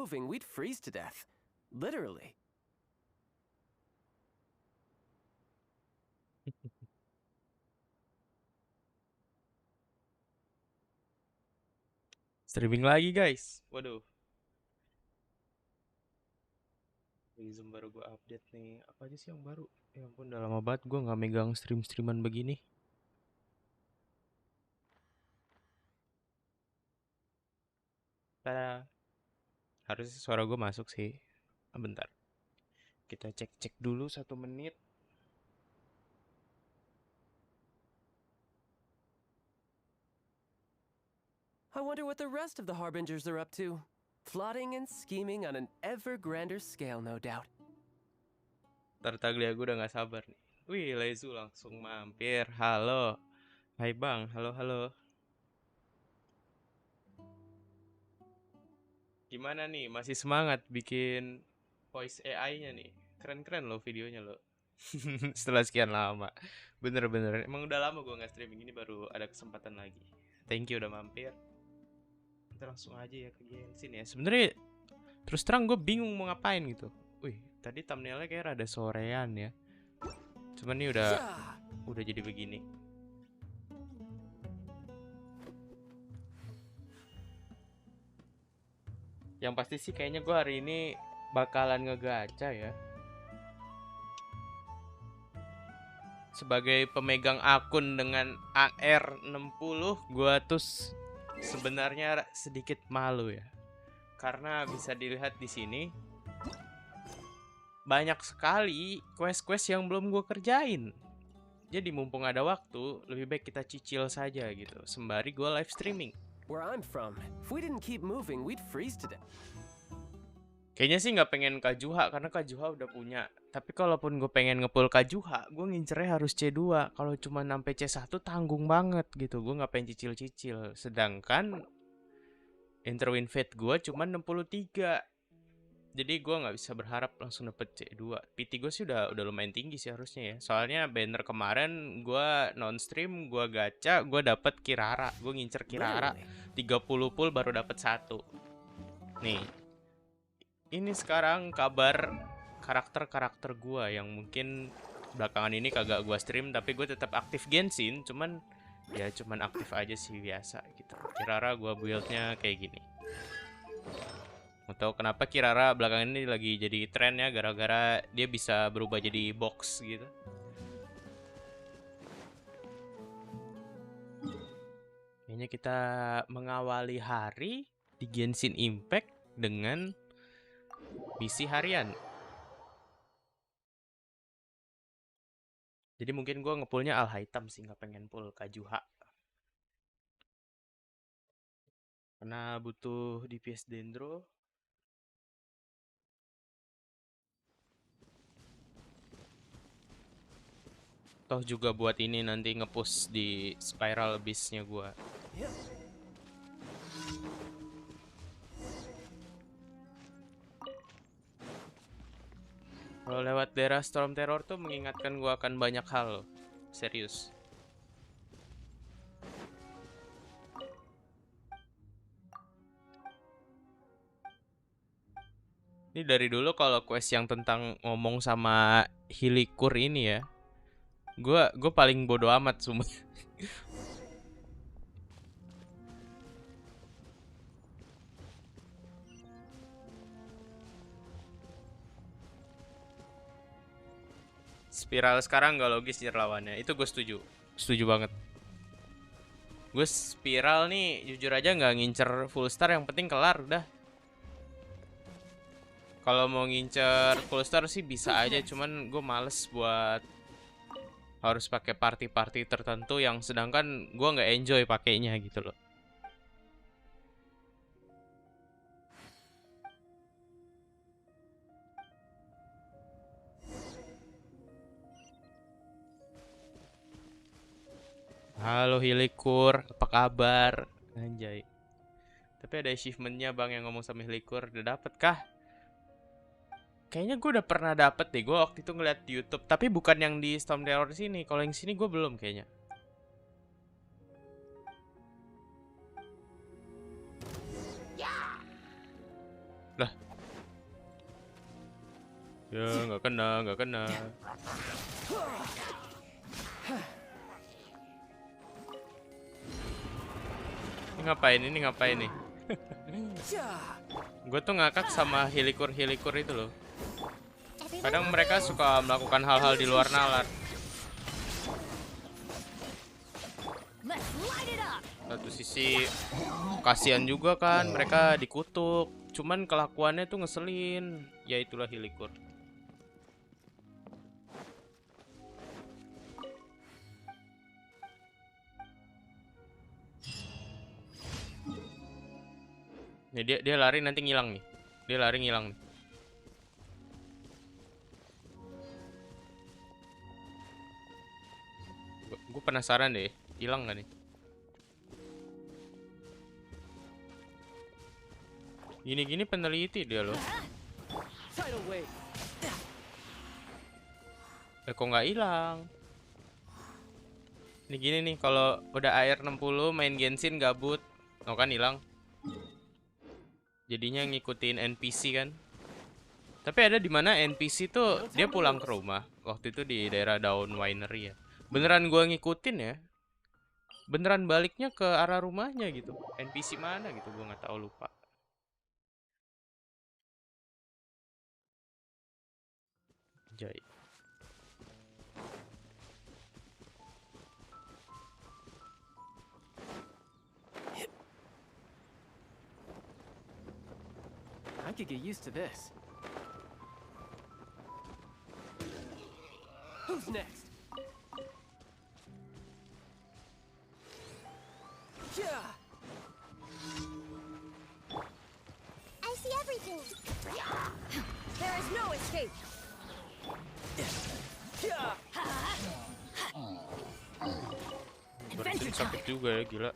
moving, we'd freeze to death. Literally. Streaming lagi guys. Waduh. Zoom baru gue update nih. Apa aja sih yang baru? Ya ampun, udah lama banget gue nggak megang streaman begini. Tada. Harusnya suara gue masuk sih. Bentar. Kita cek-cek dulu 1 menit. I wonder what the rest of the Harbingers are up to. Plotting and scheming on an ever grander scale, no doubt. Tartaglia gue udah gak sabar nih. Wih, Lezu langsung mampir. Halo. Hai bang, halo. Gimana nih, masih semangat bikin voice AI-nya nih? Keren-keren loh videonya loh. Setelah sekian lama. Bener-bener, emang udah lama gue gak streaming. Ini baru ada kesempatan lagi. Thank you udah mampir. Kita langsung aja ya ke Genshin ya. Sebenarnya terus terang gue bingung mau ngapain gitu. Wih, tadi thumbnailnya kayak rada sorean ya. Cuman ini udah jadi begini. Yang pasti sih kayaknya gue hari ini bakalan ngegacha ya. Sebagai pemegang akun dengan AR60, gue tuh sebenarnya sedikit malu ya. Karena bisa dilihat di sini banyak sekali quest-quest yang belum gue kerjain. Jadi mumpung ada waktu, lebih baik kita cicil saja gitu. Sembari gue live streaming. Where I'm from, if we didn't keep moving, we'd freeze to death. Kayaknya sih nggak pengen Kajuha karena Kajuha udah punya. Tapi kalaupun gue pengen ngepul Kajuha, gue ngincernya harus C2. Kalau cuma sampai C1 tanggung banget gitu. Gue nggak pengen cicil-cicil. Sedangkan Interwin Fate gue cuma 63. Jadi gue nggak bisa berharap langsung dapet C2. PT gue sih udah lumayan tinggi sih harusnya ya. Soalnya banner kemarin gue non-stream, gue gacha, gue dapet Kirara. Gue ngincer Kirara 30 pull baru dapet 1. Nih. Ini sekarang kabar karakter-karakter gue yang mungkin belakangan ini kagak gue stream, tapi gue tetap aktif Genshin, cuman aktif aja sih biasa gitu. Kirara gue buildnya kayak gini. Atau kenapa Kirara belakangan ini lagi jadi tren ya, gara-gara dia bisa berubah jadi box gitu. Kayaknya kita mengawali hari di Genshin Impact dengan misi harian. Jadi mungkin gue ngepullnya Al Hitam sih, nggak pengen pull Kajuha. Karena butuh DPS Dendro. Toh juga buat ini nanti nge-push di spiral beast-nya gue. Kalau lewat daerah Storm Terror tuh mengingatkan gue akan banyak hal. Serius. Ini dari dulu kalau quest yang tentang ngomong sama Hilikur ini ya, gue paling bodo amat sumpah. Spiral sekarang gak logis nyir lawannya. Itu gue setuju. Setuju banget. Gue spiral nih jujur aja gak ngincer full star, yang penting kelar udah. Kalau mau ngincer full star sih bisa aja, cuman gue males buat harus pakai party-party tertentu yang sedangkan gue nggak enjoy pakainya gitu loh. Halo Hilikur, apa kabar? Anjay. Tapi ada achievementnya bang yang ngomong sama Hilikur, udah dapet kah? Kayaknya gue udah pernah dapet deh, gue waktu itu ngeliat di YouTube. Tapi bukan yang di Storm Terror sini, kalau yang sini gue belum kayaknya. Lah. Ya, nggak kena, nggak kena. Ini ngapain nih? Gue tuh ngakak sama hilikur-hilikur itu loh. Kadang mereka suka melakukan hal-hal di luar nalar. Satu sisi kasihan juga kan, mereka dikutuk. Cuman kelakuannya tuh ngeselin. Ya itulah hilikur. Nih dia lari nanti ngilang nih. Dia lari ngilang nih. Gue penasaran deh, hilang gak nih? Gini-gini peneliti dia loh. Kok nggak hilang? Ini gini nih, kalau udah air 60 main Genshin gabut, kan hilang. Jadinya ngikutin NPC kan. Tapi ada di mana NPC tuh dia pulang ke rumah. Waktu itu di daerah Daun Winery ya. Beneran gua ngikutin ya. Beneran baliknya ke arah rumahnya gitu. NPC mana gitu gua nggak tahu, lupa. Jai. I could get used to this. Who's next? Yeah. I see everything. There is no escape. Yeah. Berarti sakit juga ya, gila.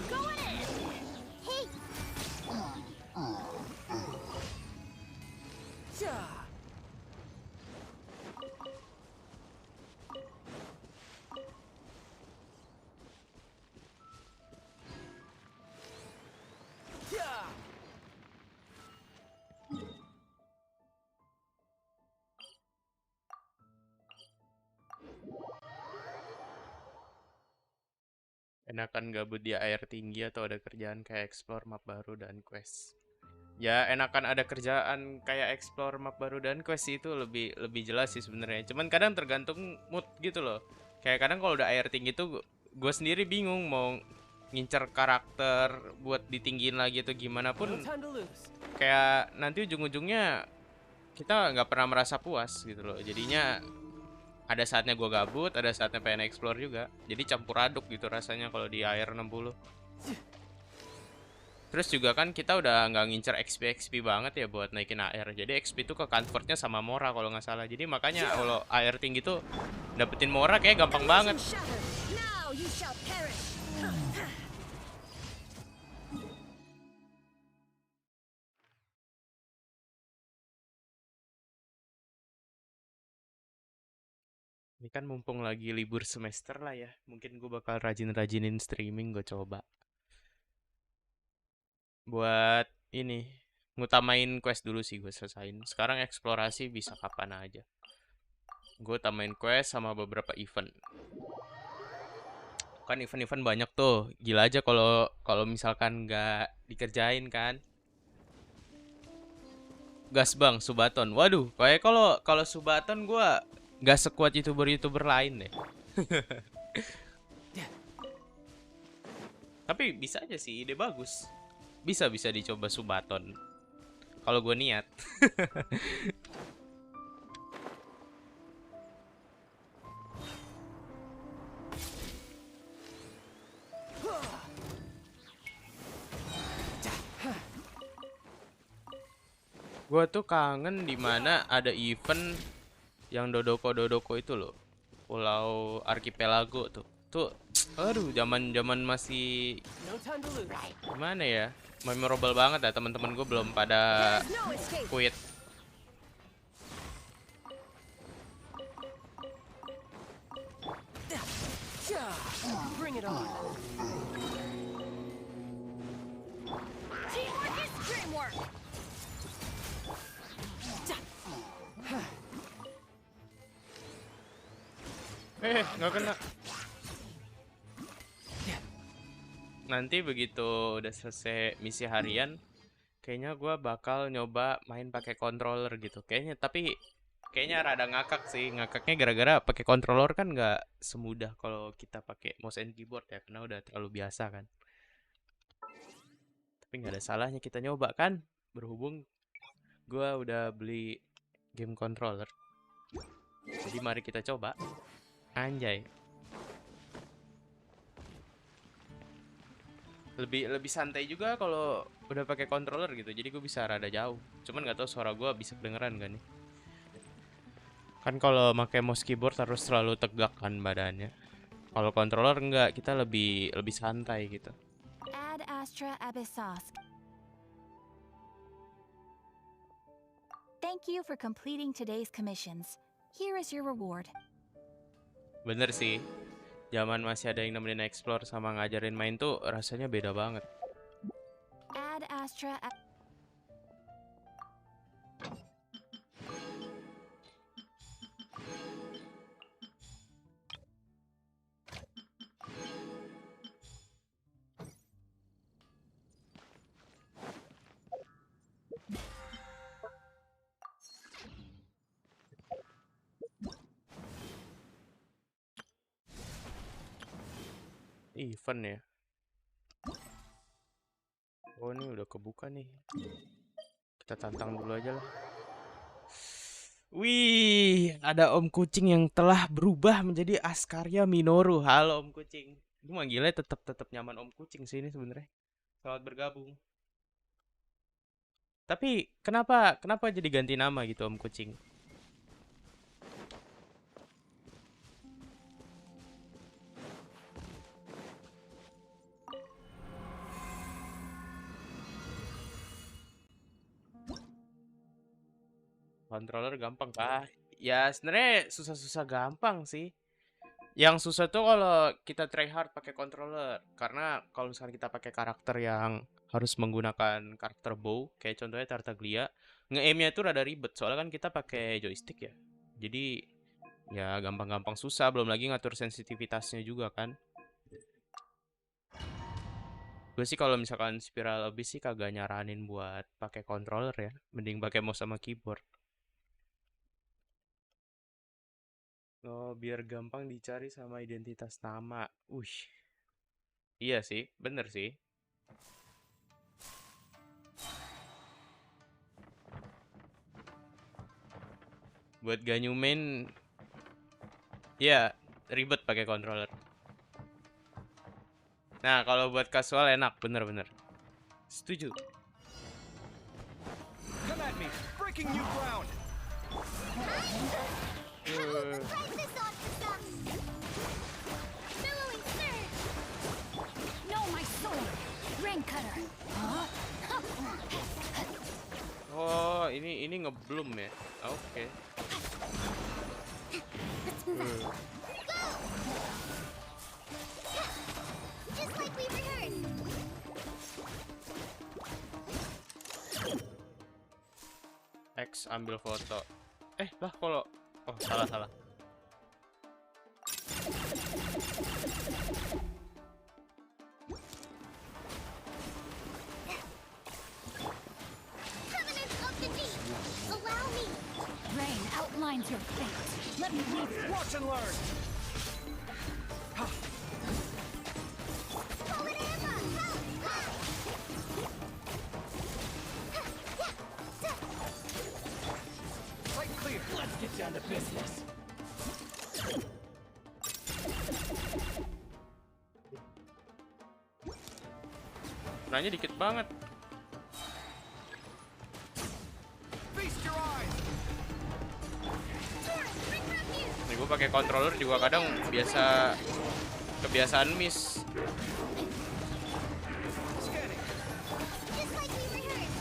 Going in. Hey. Yeah. Yeah. Enakan gabut di air tinggi atau ada kerjaan kayak explore map baru dan quest? Ya enakan ada kerjaan kayak explore map baru dan quest itu lebih jelas sih sebenarnya. Cuman kadang tergantung mood gitu loh. Kayak kadang kalau udah air tinggi tuh gue sendiri bingung mau ngincer karakter buat ditinggiin lagi atau gimana No pun. time to lose. Kayak nanti ujung-ujungnya kita nggak pernah merasa puas gitu loh. Jadinya ada saatnya gue gabut, ada saatnya pengen explore juga. Jadi campur aduk gitu rasanya kalau di air 60. Terus juga kan kita udah nggak ngincer XP banget ya buat naikin AR. Jadi XP itu ke convertnya sama Mora kalau nggak salah. Jadi makanya kalau AR tinggi tuh dapetin Mora kayak gampang banget. Now you shall perish. Ini kan mumpung lagi libur semester lah ya. Mungkin gue bakal rajin-rajinin streaming, gue coba. Buat ini, ngutamain quest dulu sih gue selesain. Sekarang eksplorasi bisa kapan aja. Gue tamain quest sama beberapa event. Kan event-event banyak tuh. Gila aja kalau misalkan nggak dikerjain kan. Gas bang, Subaton. Waduh, kayak kalau Subaton gue nggak sekuat youtuber lain deh. Tapi bisa aja sih, ide bagus. Bisa dicoba Subaton. Kalau gue niat. Gue tuh kangen dimana ada event yang Dodoko itu loh. Pulau Archipelago tuh. Tuh, aduh, zaman masih No time to lose. gimana ya? Memorable banget ya, teman-teman gue belum pada There is no escape. quit. Yeah. Bring it on. Nggak kena. Nanti begitu udah selesai misi harian, kayaknya gua bakal nyoba main pakai controller gitu. Kayaknya rada ngakak sih. Ngakaknya gara-gara pakai controller kan nggak semudah kalau kita pakai mouse and keyboard ya, karena udah terlalu biasa kan. Tapi nggak ada salahnya kita nyoba kan. Berhubung gua udah beli game controller. Jadi mari kita coba. Anjay. Lebih santai juga kalau udah pakai controller gitu. Jadi gue bisa rada jauh. Cuman nggak tahu suara gue bisa kedengeran gak nih. Kan kalau pakai mouse keyboard harus terlalu tegak kan badannya. Kalau controller enggak, kita lebih santai gitu. Ad Astra Abyssos. Thank you for completing today's commissions. Here is your reward. Bener sih. Zaman masih ada yang nemenin explore sama ngajarin main tuh rasanya beda banget. Ad Astra. Event ya. Oh ini udah kebuka nih. Kita tantang dulu aja lah. Wih, ada Om Kucing yang telah berubah menjadi Askarya Minoru. Halo Om Kucing. Gue manggilnya tetap nyaman Om Kucing sih ini sebenarnya. Selamat bergabung. Tapi kenapa jadi ganti nama gitu Om Kucing? Controller gampang kah? Ya sebenarnya susah-susah gampang sih. Yang susah tuh kalau kita try hard pakai controller. Karena kalau misalnya kita pakai karakter yang harus menggunakan karakter bow, kayak contohnya Tartaglia, nge-aimnya itu rada ribet. Soalnya kan kita pakai joystick ya. Jadi ya gampang-gampang susah. Belum lagi ngatur sensitivitasnya juga kan. Gue sih kalau misalkan Spiral Abyss sih kagak nyaranin buat pakai controller ya. Mending pakai mouse sama keyboard. Oh, biar gampang dicari sama identitas nama. Iya sih, bener sih. Buat gak nyumain, ya ribet pakai controller. Nah, kalau buat casual enak, bener-bener. Setuju. Come at me, breaking new ground. Let's try this on for some. Billowing surge. No, my sword. Rain cutter. Huh? Oh, ini ngebloom ya. Oke. Let's move out. Just like we rehearsed. X ambil foto. Lah kalau salah. Covenant of the deep. Allow me. Rain outlines your fate. Let me lead you. Watch and learn. Call it Emma. Right clear. Let's get down to business. Nanya dikit banget. Feast your eyes. Nih gue pakai controller juga kadang kebiasaan miss. Scanning. Just like we rehearsed.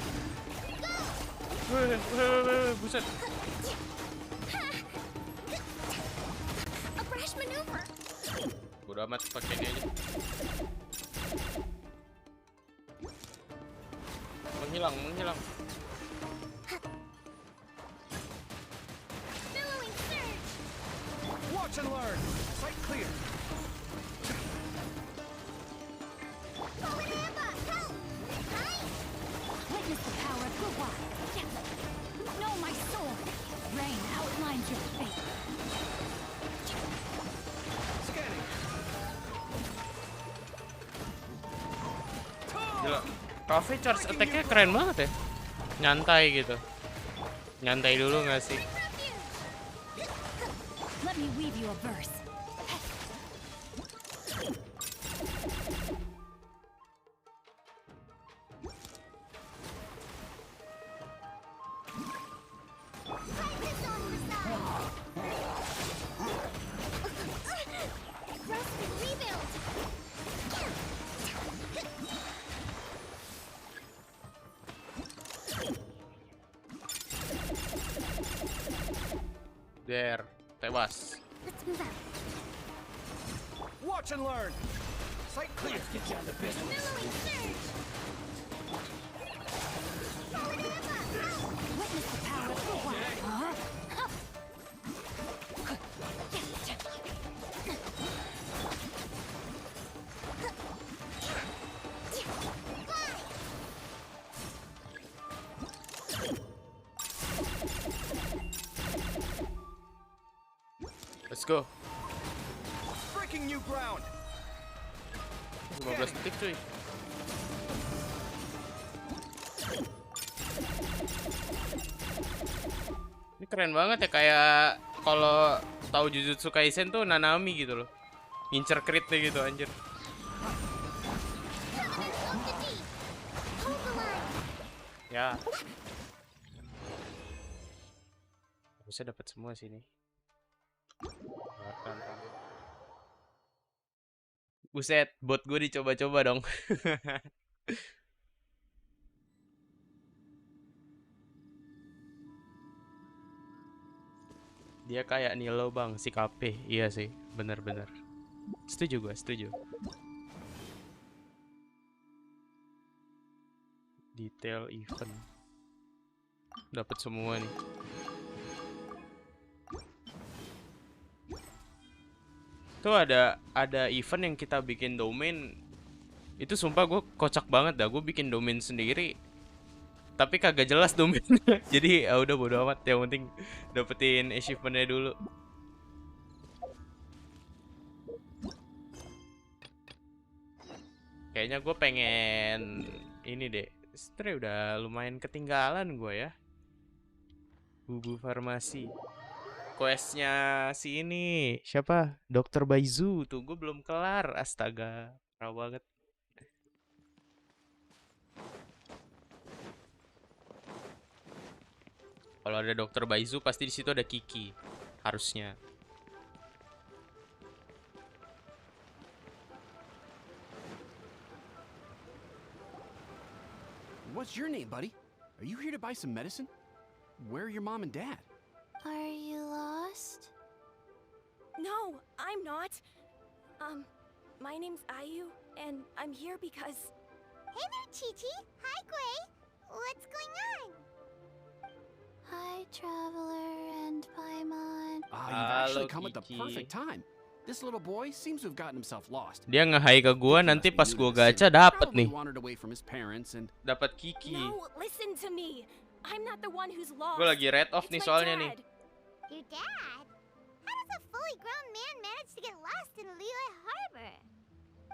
Weh, buset. A brash maneuver. Bodo amat pakai ini aja. Menghilang. Billowing surge. Watch Watch and learn. Sight clear. Witness the power of lupa. Know my sword. Rain outlines your fate. Scanning. Gila. Cafe charge attack-nya keren banget ya. Nyantai gitu. Nyantai dulu nggak sih? Let me weave you a verse. Der, tewas. Let's move out. Watch and learn. Sight clear. Get you on the business. Billowing surge. Witness the power of lupa. Let's go. Breaking new ground. 15 detik cuy. Ini keren banget ya, kayak kalau tahu Jujutsu Kaisen tuh Nanami gitu loh. Ngincer crit-nya gitu anjir. Ya. Bisa dapat semua sini. Buset, bot gue dicoba-coba dong. Dia kayak Nilo bang, si KP. Iya sih, bener-bener. Setuju gue, setuju. Detail event. Dapat semua nih. Tuh ada event yang kita bikin domain. Itu sumpah gue kocak banget dah. Gue bikin domain sendiri, tapi kagak jelas domainnya. Jadi ya udah bodo amat, yang penting dapetin achievementnya dulu. Kayaknya gue pengen ini deh. Sebenernya udah lumayan ketinggalan gue ya. Bubu farmasi. Questnya si ini siapa? Dokter Baizu tuh gue belum kelar. Astaga, parah banget. Kalau ada Dokter Baizu pasti di situ ada Kiki, harusnya. What's your name, buddy? Are you here to buy some medicine? Where are your mom and dad? Are you lost? No, I'm not. My name's Ayu, and I'm here because... Hey there, Chi-Chi. Hi, Gray. What's going on? Hi, Traveler and Paimon. You've actually Halo, come at the Kiki. perfect time. This little boy seems to have gotten himself lost. Dia nge-hi ke gua, He nanti must be pas new to gua the city. gacha dapet Probably nih. wandered away from his parents and Dapat Kiki. No, listen to me. I'm not the one who's lost. Gua lagi red off It's nih my soalnya nih. dad. Your dad? How does a fully grown man manage to get lost in Liyue Harbor?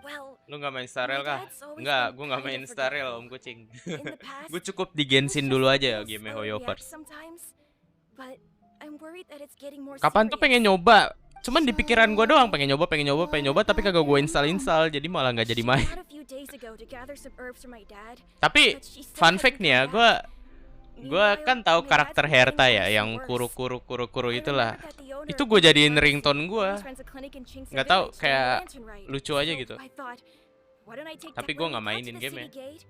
Well, Lu nggak main Starrel my kah? dad's always Enggak, been gua nggak kind main of Starrel forgetful. om kucing. in the past, Gue cukup di he was Genshin just dulu a aja ya, little game slow to react Hoyoverse. sometimes, but I'm worried that it's getting more Kapan tuh serious. pengen nyoba? Cuman di pikiran gua doang pengen nyoba, tapi kagak gua install, jadi malah nggak jadi She main. went out a few days ago to gather some herbs for my dad, Tapi but she still fun hasn't fact nih ya, come gua back. kan tahu Meanwhile, karakter my dad's been Herta getting ya, worse yang and worse. kuru I itulah. remember that the owner Itu of gue the jadiin pharmacy ringtone gua. always runs a clinic in Chingsa Nggak tahu, Village during kayak lantern rite. lucu aja So gitu. I thought, why don't I take Tapi that gua when nggak we got mainin to the game city ya. gate,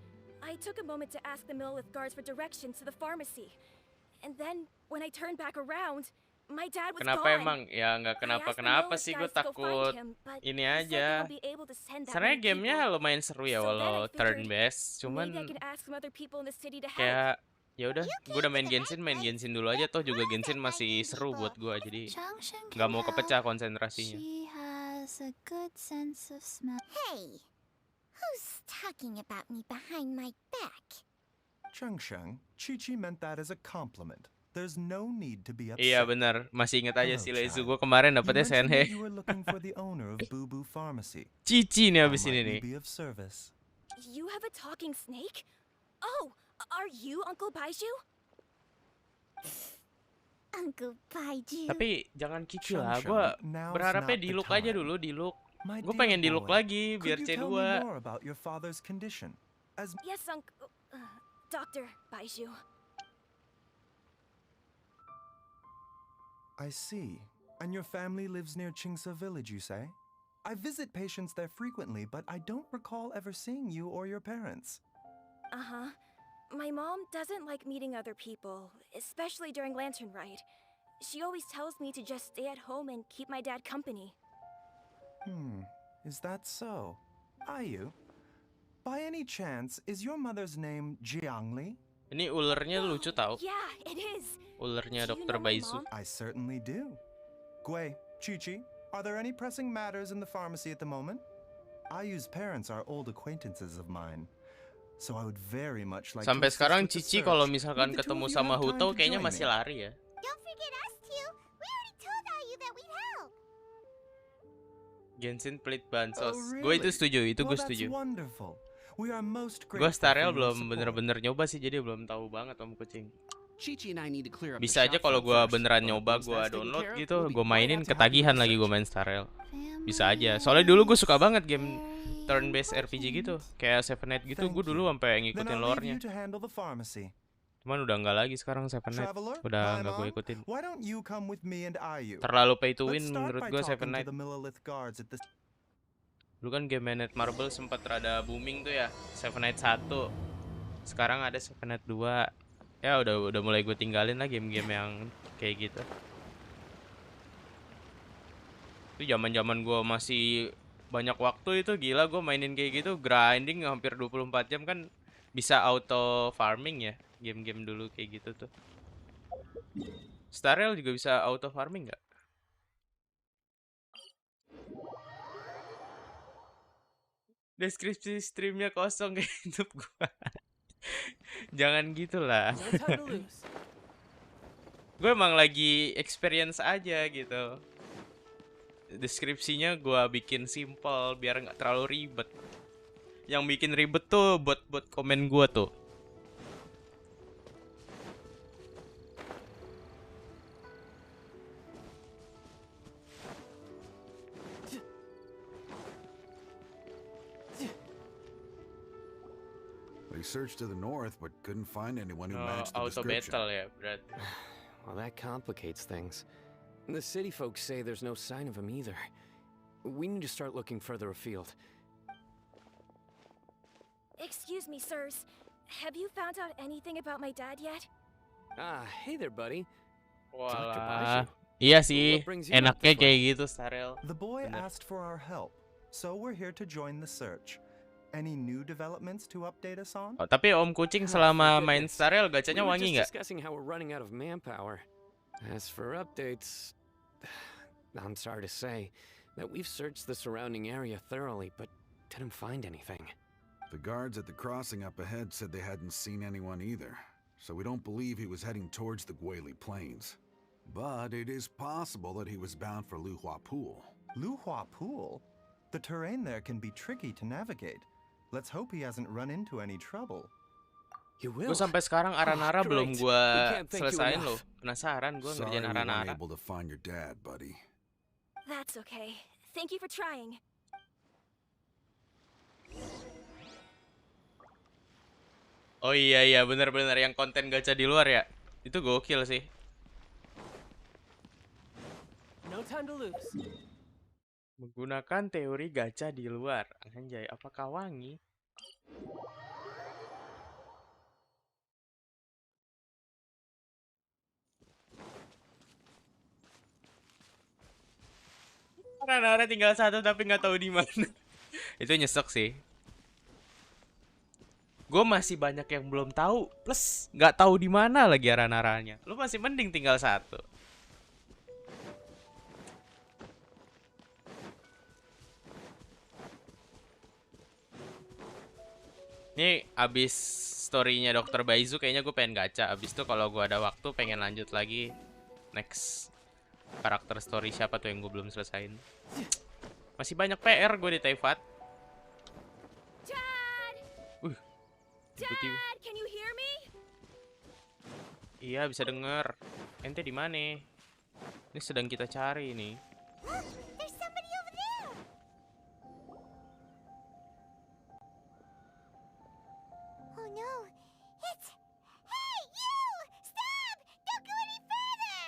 I took a moment to ask the Millelith guards for directions to the pharmacy. And then when I turned back around, my dad was Kenapa gone. emang? Ya nggak I asked the kenapa Millelith sih, gue guys to go takut find him, but ini he said aja. they'll be able to send that Sebenarnya many gamenya people. lumayan seru ya So then I walau turn figured, based, cuman maybe I can ask some other people in the city to help. kayak Ya udah, gue udah main Genshin dulu aja, toh juga Genshin masih seru buat gue, jadi nggak mau kepecah konsentrasinya. She has a good sense of smell. Hey, who's talking about me behind my back? Cheng, Chi meant that as a compliment. There's no need to be upset. Iya benar, masih inget aja Hello, si Lezu. child. Gue kemarin You dapetnya mentioned that Senhe. you were looking for the owner of Boo Boo Pharmacy. Cici nih How abis ini might we nih. be of service? You have a talking snake? Oh, are you Uncle Baiju? Uncle Baiju. Tapi jangan kiki Shang lah, Shang, gue now's berharapnya not the diluk aja time. dulu, diluk. My Gue dear pengen diluk boy, lagi, biar could you tell C2. me more about your father's condition? As Yes, Dr. Baiju. I see. And your family lives near Chingsa village, you say? I visit patients there frequently, but I don't recall ever seeing you or your parents. Uh-huh. My mom doesn't like meeting other people, especially during Lantern Rite. She always tells me to just stay at home and keep my dad company. Is that so? Ayu, by any chance, is your mother's name Jiangli? Ini ulernya lucu tau. Yeah, it is. Ulernya Do you Dr. know my Baisu. mom? I certainly do. Gui, Chi, are there any pressing matters in the pharmacy at the moment? Ayu's parents are old acquaintances of mine, so I would very much like Sampai to assist sekarang with the Cici search. kalau misalkan Would the two ketemu of you sama have time Huto to kayaknya join masih me? lari ya. Don't forget us two. We already told Ayu that we'd help. Genshin pelit bansos. Oh, Gue itu really? setuju, itu gue Well, that's setuju. wonderful. We are most Gue grateful Starel for your belum support. bener-bener nyoba sih, jadi belum tahu banget Om Kucing. Chi and I need to clear up Bisa the aja shop kalau front gue first, beneran but nyoba, once gue that's taken download care of, gitu, we'll be gue right mainin out to help you ketagihan with the lagi gue search. main Starel. Bisa aja. Soalnya dulu gue suka banget game turn-based RPG gitu, kayak Seven Night gitu. Gue Thank dulu you. sampai Then ngikutin I'll leave lore-nya. you to handle the pharmacy. Cuman udah nggak lagi sekarang Seven Night. Traveler, Udah nggak gue Paimon, ikutin. why don't you come with me and Ayu? Terlalu pay to win Let's start menurut by gue Seven talking to Night. the Millilith guards at the... Dulu kan game Manet Marble sempat rada booming tuh ya. Seven Night 1. Sekarang ada Seven Night 2. Ya udah mulai gue tinggalin lah game-game yang kayak gitu. Itu zaman-zaman gue masih banyak waktu itu, gila gue mainin kayak gitu, grinding hampir 24 jam kan bisa auto farming ya. Game-game dulu kayak gitu tuh. Starel juga bisa auto farming nggak? Deskripsi streamnya kosong kayak YouTube gua. Jangan gitulah. No time to lose. Gue emang lagi experience aja gitu. Deskripsinya gua bikin simple biar nggak terlalu ribet. Yang bikin ribet tuh buat komen gua tuh. We searched to the north, but couldn't find anyone who Oh, matched the auto description. battle ya berarti. Well, that complicates things. The city folks say there's no sign of him either. We need to start looking further afield. Excuse me, sirs. Have you found out anything about my dad yet? Ah, hey there, buddy. Walah. Iya sih, What brings you up enaknya this way? kayak gitu Starel. The boy Bener. asked for our help, so we're here to join the search. Any new developments to update us on? Oh, tapi Om Kucing selama main Starel gacanya We were wangi just nggak? discussing how we're running out of manpower. As for updates, I'm sorry to say that we've searched the surrounding area thoroughly, but didn't find anything. The guards at the crossing up ahead said they hadn't seen anyone either, so we don't believe he was heading towards the Guili Plains. But it is possible that he was bound for Luhua Pool. Luhua Pool? The terrain there can be tricky to navigate. Let's hope he hasn't run into any trouble. You will. Gue sampai sekarang Aranara belum great. gue We can't thank you selesain enough. loh. Penasaran gue Sorry ngerjain we weren't Aranara. able to find your dad, buddy. That's okay. Thank you for trying. Oh iya bener-bener yang konten gacha di luar ya. Itu gokil sih. No time to lose. Menggunakan teori gacha di luar. Anjay, apakah wangi? Aranara tinggal satu tapi nggak tahu di mana. Itu nyesek sih. Gue masih banyak yang belum tahu, plus nggak tahu di mana lagi arah-arahnya. Lu masih mending tinggal satu. Ini abis storynya Dokter Baizu kayaknya gue pengen gacha. Abis itu kalau gue ada waktu pengen lanjut lagi next karakter story siapa tuh yang gue belum selesain. Masih banyak PR gue di Taifat. Tiba-tiba. Dad, can you hear me? Iya bisa denger. Ente di mana? Ini sedang kita cari nih. There's somebody over there. Oh no, it's... Hey, you! Stop! Don't go any further!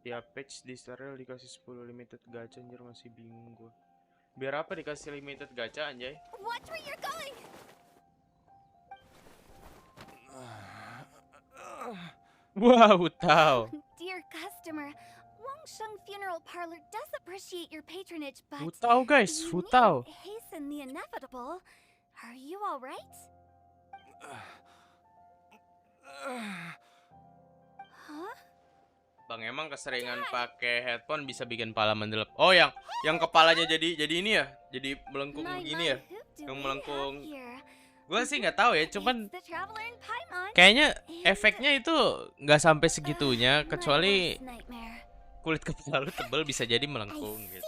Tiap patch di serial dikasih 10 limited gacha, anjir masih bingung gue. Biar apa dikasih limited gacha anjay? Watch where you're going! Wow, tahu. Dear customer, Wangsheng Funeral Parlor does appreciate your patronage, but Tahu guys, you tahu. needn't hasten the inevitable. Are you all right? Huh? Bang emang keseringan pakai headphone bisa bikin kepala mendelep. Oh yang kepalanya jadi ini ya, jadi melengkung begini ya, yang melengkung. Gue sih nggak tahu ya, cuman kayaknya efeknya itu nggak sampai segitunya, kecuali kulit kepala lu tebel bisa jadi melengkung gitu.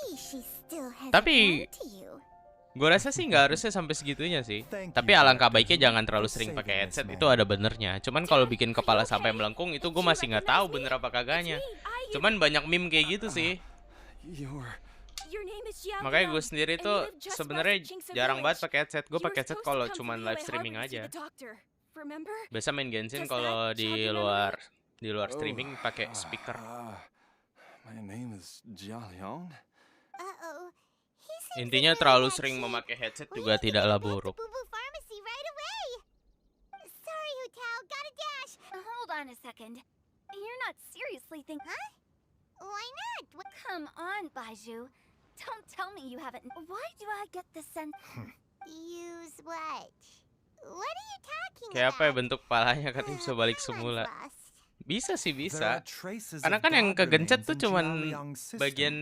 Tapi gue rasa sih nggak harusnya sampai segitunya sih. Tapi alangkah baiknya jangan terlalu sering pakai headset, itu ada benernya. Cuman kalau bikin kepala sampai melengkung itu gue masih nggak tahu bener apa kagaknya. Cuman banyak meme kayak gitu sih. Makanya gue sendiri tuh sebenarnya jarang banget pakai headset. Gue pakai headset kalau cuman live streaming aja. Biasa main Genshin kalau di luar streaming pakai speaker. My name is Jialiang. Uh-oh. Intinya terlalu sering memakai headset juga tidaklah buruk. Pharmacy right away. Sorry, Hutao, gotta dash. Hold on a second. You're not seriously thinking... Huh? Why not? What? Come on, Baiju. Don't tell me you haven't... Why do I get the sense... Use what? What are you talking Kayak apa ya about? bentuk kepalanya katanya bisa balik semula. Lost. Bisa sih bisa. Traces Karena of kan yang god kegencet remains tuh in cuman Jialiang's system. bagian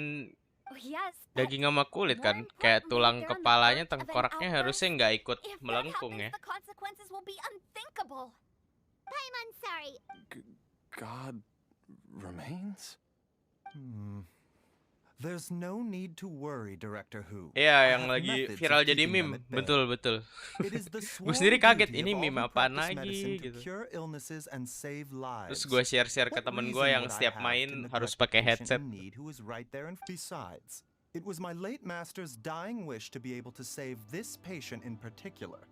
Oh, yes, but daging sama kulit kan. more Kayak importantly, tulang they're on the kepalanya, verge of an tengkoraknya outburst. harusnya nggak ikut If that melengkung happens, ya. the consequences will be unthinkable. I'm sorry. God remains? There's no need to worry, Director Who. Iya, I yang have lagi methods viral of jadi keeping them meme. at bay. Betul, betul. It is the Gue sendiri sworn kaget duty ini of all meme who apaan practice lagi medicine to gitu. cure illnesses and save lives. Terus gue share-share ke What temen gue reason yang would I setiap have to main harus neglect pakai a patient headset. in need who is right there, and besides, it was my late master's dying wish to be able to save this patient in particular.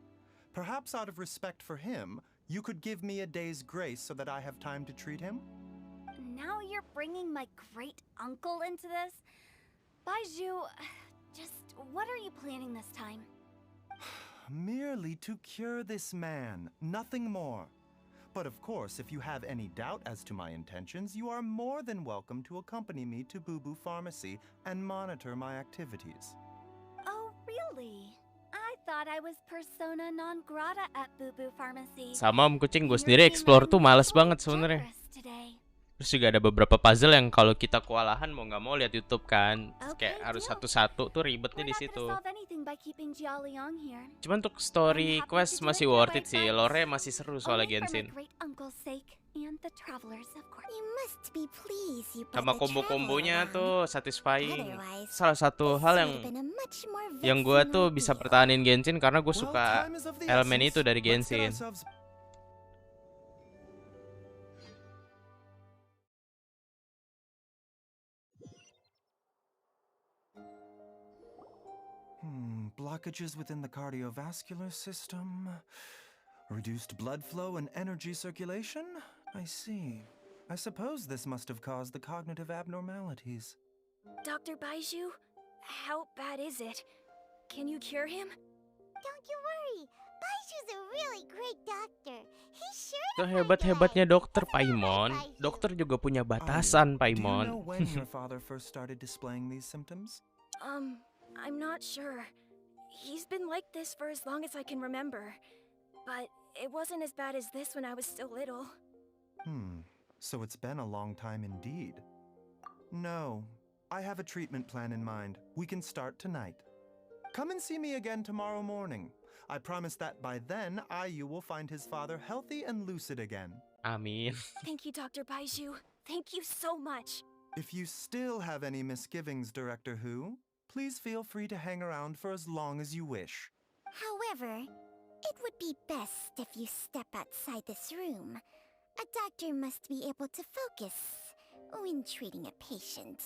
Perhaps out of respect for him, you could give me a day's grace so that I have time to treat him? Now you're bringing my great uncle into this? Baiju, just what are you planning this time? Merely to cure this man, nothing more. But of course, if you have any doubt as to my intentions, you are more than welcome to accompany me to Boo Boo Pharmacy and monitor my activities. Oh, really? I thought I was persona non grata at Boo Boo Pharmacy. Sama Om Kucing, gue You're sendiri being explore tuh males unusually banget sebenarnya. generous today. Terus juga ada beberapa puzzle yang kalau kita kewalahan mau nggak mau lihat YouTube kan. Terus kayak Okay, harus deal. satu-satu tuh ribetnya We're di not situ. gonna solve anything by keeping Jialiang here. Cuman untuk story I'm happy quest to do masih it for worth my it sih. friends. Lore masih seru soalnya Only for my Genshin. great uncle's sake and the travelers, of course. You must be pleased you brought Sama the kombo-kombonya traveler along. tuh satisfying. Otherwise, Salah satu this hal would yang have been a much more gue vexing tuh bisa ordeal. pertahanin Genshin karena gue Well, suka time is of the elemen essence. itu dari Let's get Genshin. ourselves- Blockages within the cardiovascular system, reduced blood flow and energy circulation? I see. I suppose this must have caused the cognitive abnormalities. Dr. Baiju, how bad is it? Can you cure him? Don't you worry. Baiju's a really great doctor. He's sure Itu to find hebat-hebatnya out. dokter Isn't that right, Paimon. Baiju? Dokter juga punya Ayu, batasan do you Paimon. know when your father first started displaying these symptoms? I'm not sure. He's been like this for as long as I can remember. but it wasn't as bad as this when I was still little. So it's been a long time indeed. No, I have a treatment plan in mind. We can start tonight. Come and see me again tomorrow morning. I promise that by then, Ayu will find his father healthy and lucid again. Amin. Thank you, Dr. Baiju. Thank you so much. If you still have any misgivings, Director Who, please feel free to hang around for as long as you wish. However, it would be best if you step outside this room. A doctor must be able to focus when treating a patient.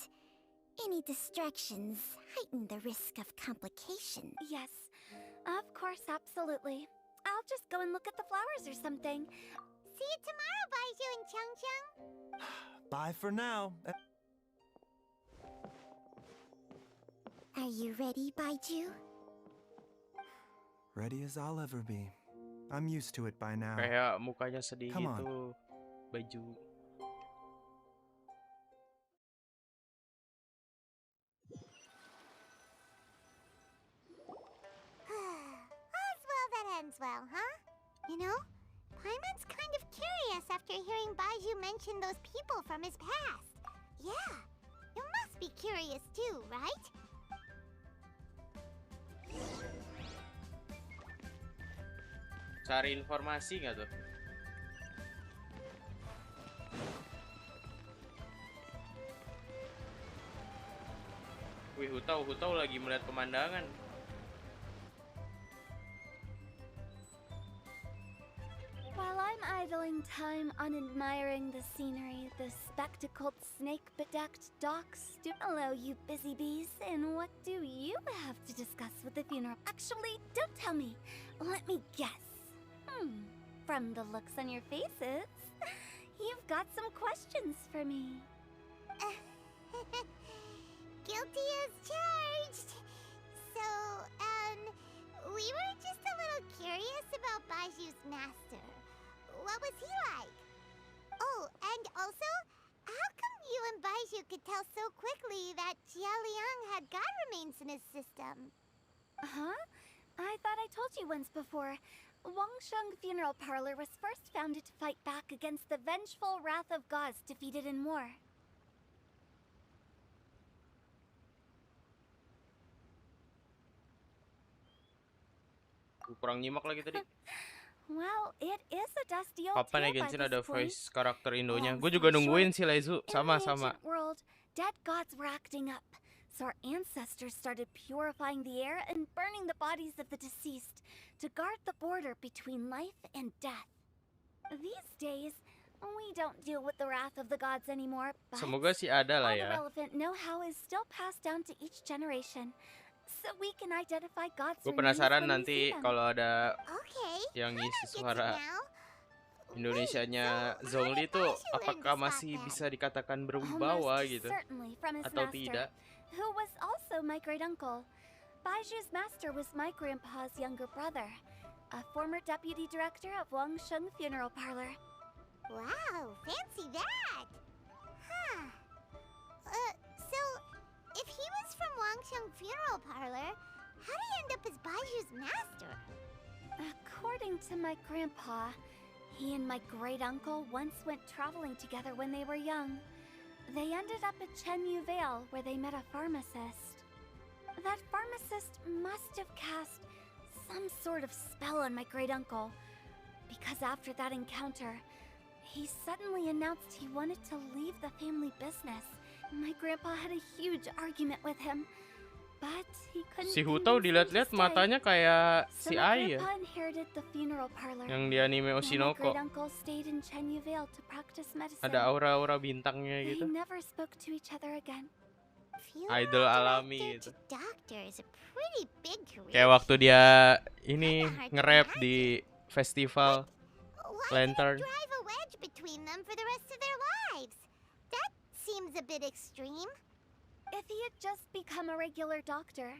Any distractions heighten the risk of complications. Yes, of course, absolutely. I'll just go and look at the flowers or something. See you tomorrow, Baiju and Chung Chung. Bye for now. Are you ready, Baiju? Ready as I'll ever be. I'm used to it by now. Kayak mukanya sedih Come on. gitu. Baju. All's well that ends well, huh? You know, Paimon's kind of curious after hearing Baiju mention those people from his past. Yeah, you must be curious too, right? Cari informasi nggak tuh? Wih, Hutau lagi melihat pemandangan. While I'm idling time on admiring the scenery, the spectacled snake-bedecked docks do hello, you busy bees. And what do you have to discuss with the funeral? Actually, don't tell me. Let me guess. From the looks on your faces, you've got some questions for me. Guilty as charged. So, we were just a little curious about Baiju's master. What was he like? Oh, and also, how come you and Baiju could tell so quickly that Jialiang had god remains in his system? Huh? I thought I told you once before. Wangsheng Funeral Parlor was first founded to fight back against the vengeful wrath of gods defeated in war. Kurang nyimak lagi tadi. Well, it is a dusty old Kapan ya tale by Genshin this ada point. voice karakter Indonya? Long Gue juga story nungguin short, sih Lezu. In the Sama-sama. ancient world, dead gods were acting up. So our ancestors started purifying the air and burning the bodies of the deceased to guard the border between life and death. These days, we don't deal with the wrath of the gods anymore, but Semoga sih ada lah all the ya. relevant know-how is still passed down to each generation, so we can identify God's Gue remains penasaran when we nanti see them. kalau ada Okay, yang ngisi get it suara now. Indonesianya Wait, so Zhongli how did tuh Baiju learn apakah to spot masih that? bisa dikatakan berwibawa Almost gitu certainly from his atau master, tidak? who was also my great uncle. Baiju's master was my grandpa's younger brother, a former deputy director of Wangsheng Funeral Parlor. Wow, fancy that! Huh. So, if he was from Wangsheng Funeral Parlor, how did he end up as Baiju's master? According to my grandpa, he and my great uncle once went traveling together when they were young. They ended up at Chenyu Vale, where they met a pharmacist. That pharmacist must have cast some sort of spell on my great uncle, because after that encounter, he suddenly announced he wanted to leave the family business. My grandpa had a huge argument with him, but he couldn't Si Hutau dilihat-lihat matanya kayak So si my Ai ya, grandpa inherited the funeral parlor. yang di anime While my Oshinoko. great uncle stayed in Chenyu Vale to practice medicine. Ada aura-aura bintangnya They gitu. never spoke to each other again. Funeral Idol alami director gitu. to doctor is a pretty big career. Kayak waktu dia ini Kinda hard to nge-rap imagine. di festival Why Lantern. did he drive a wedge between them for the rest of their lives? That seems a bit extreme. If he had just become a regular doctor,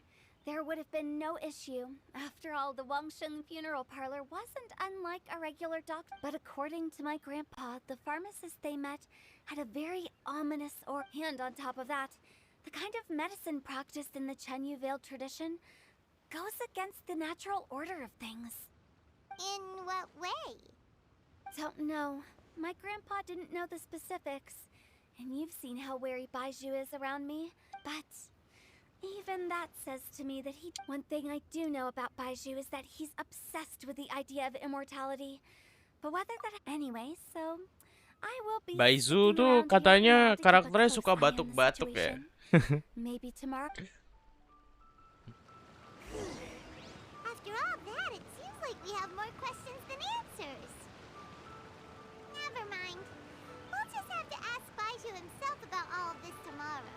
there would have been no issue. After all, the Wangsheng Funeral Parlor wasn't unlike a regular doctor. But according to my grandpa, the pharmacist they met had a very ominous and on top of that, the kind of medicine practiced in the Chenyu Vale tradition goes against the natural order of things. In what what way? Don't know. My grandpa didn't know the specifics. And you've seen how wary Baiju is around me. But even that says to me that he... One thing I do know about Baiju is that he's obsessed with the idea of immortality. But whether that... Anyway, so... I will be Baiju sticking tuh around here for katanya now to keep a karakternya close suka eye on the batuk-batuk ya. situation. Maybe tomorrow... After all that, it seems like we have more questions than answers. Never mind. We'll just have to ask Baiju himself about all of this tomorrow.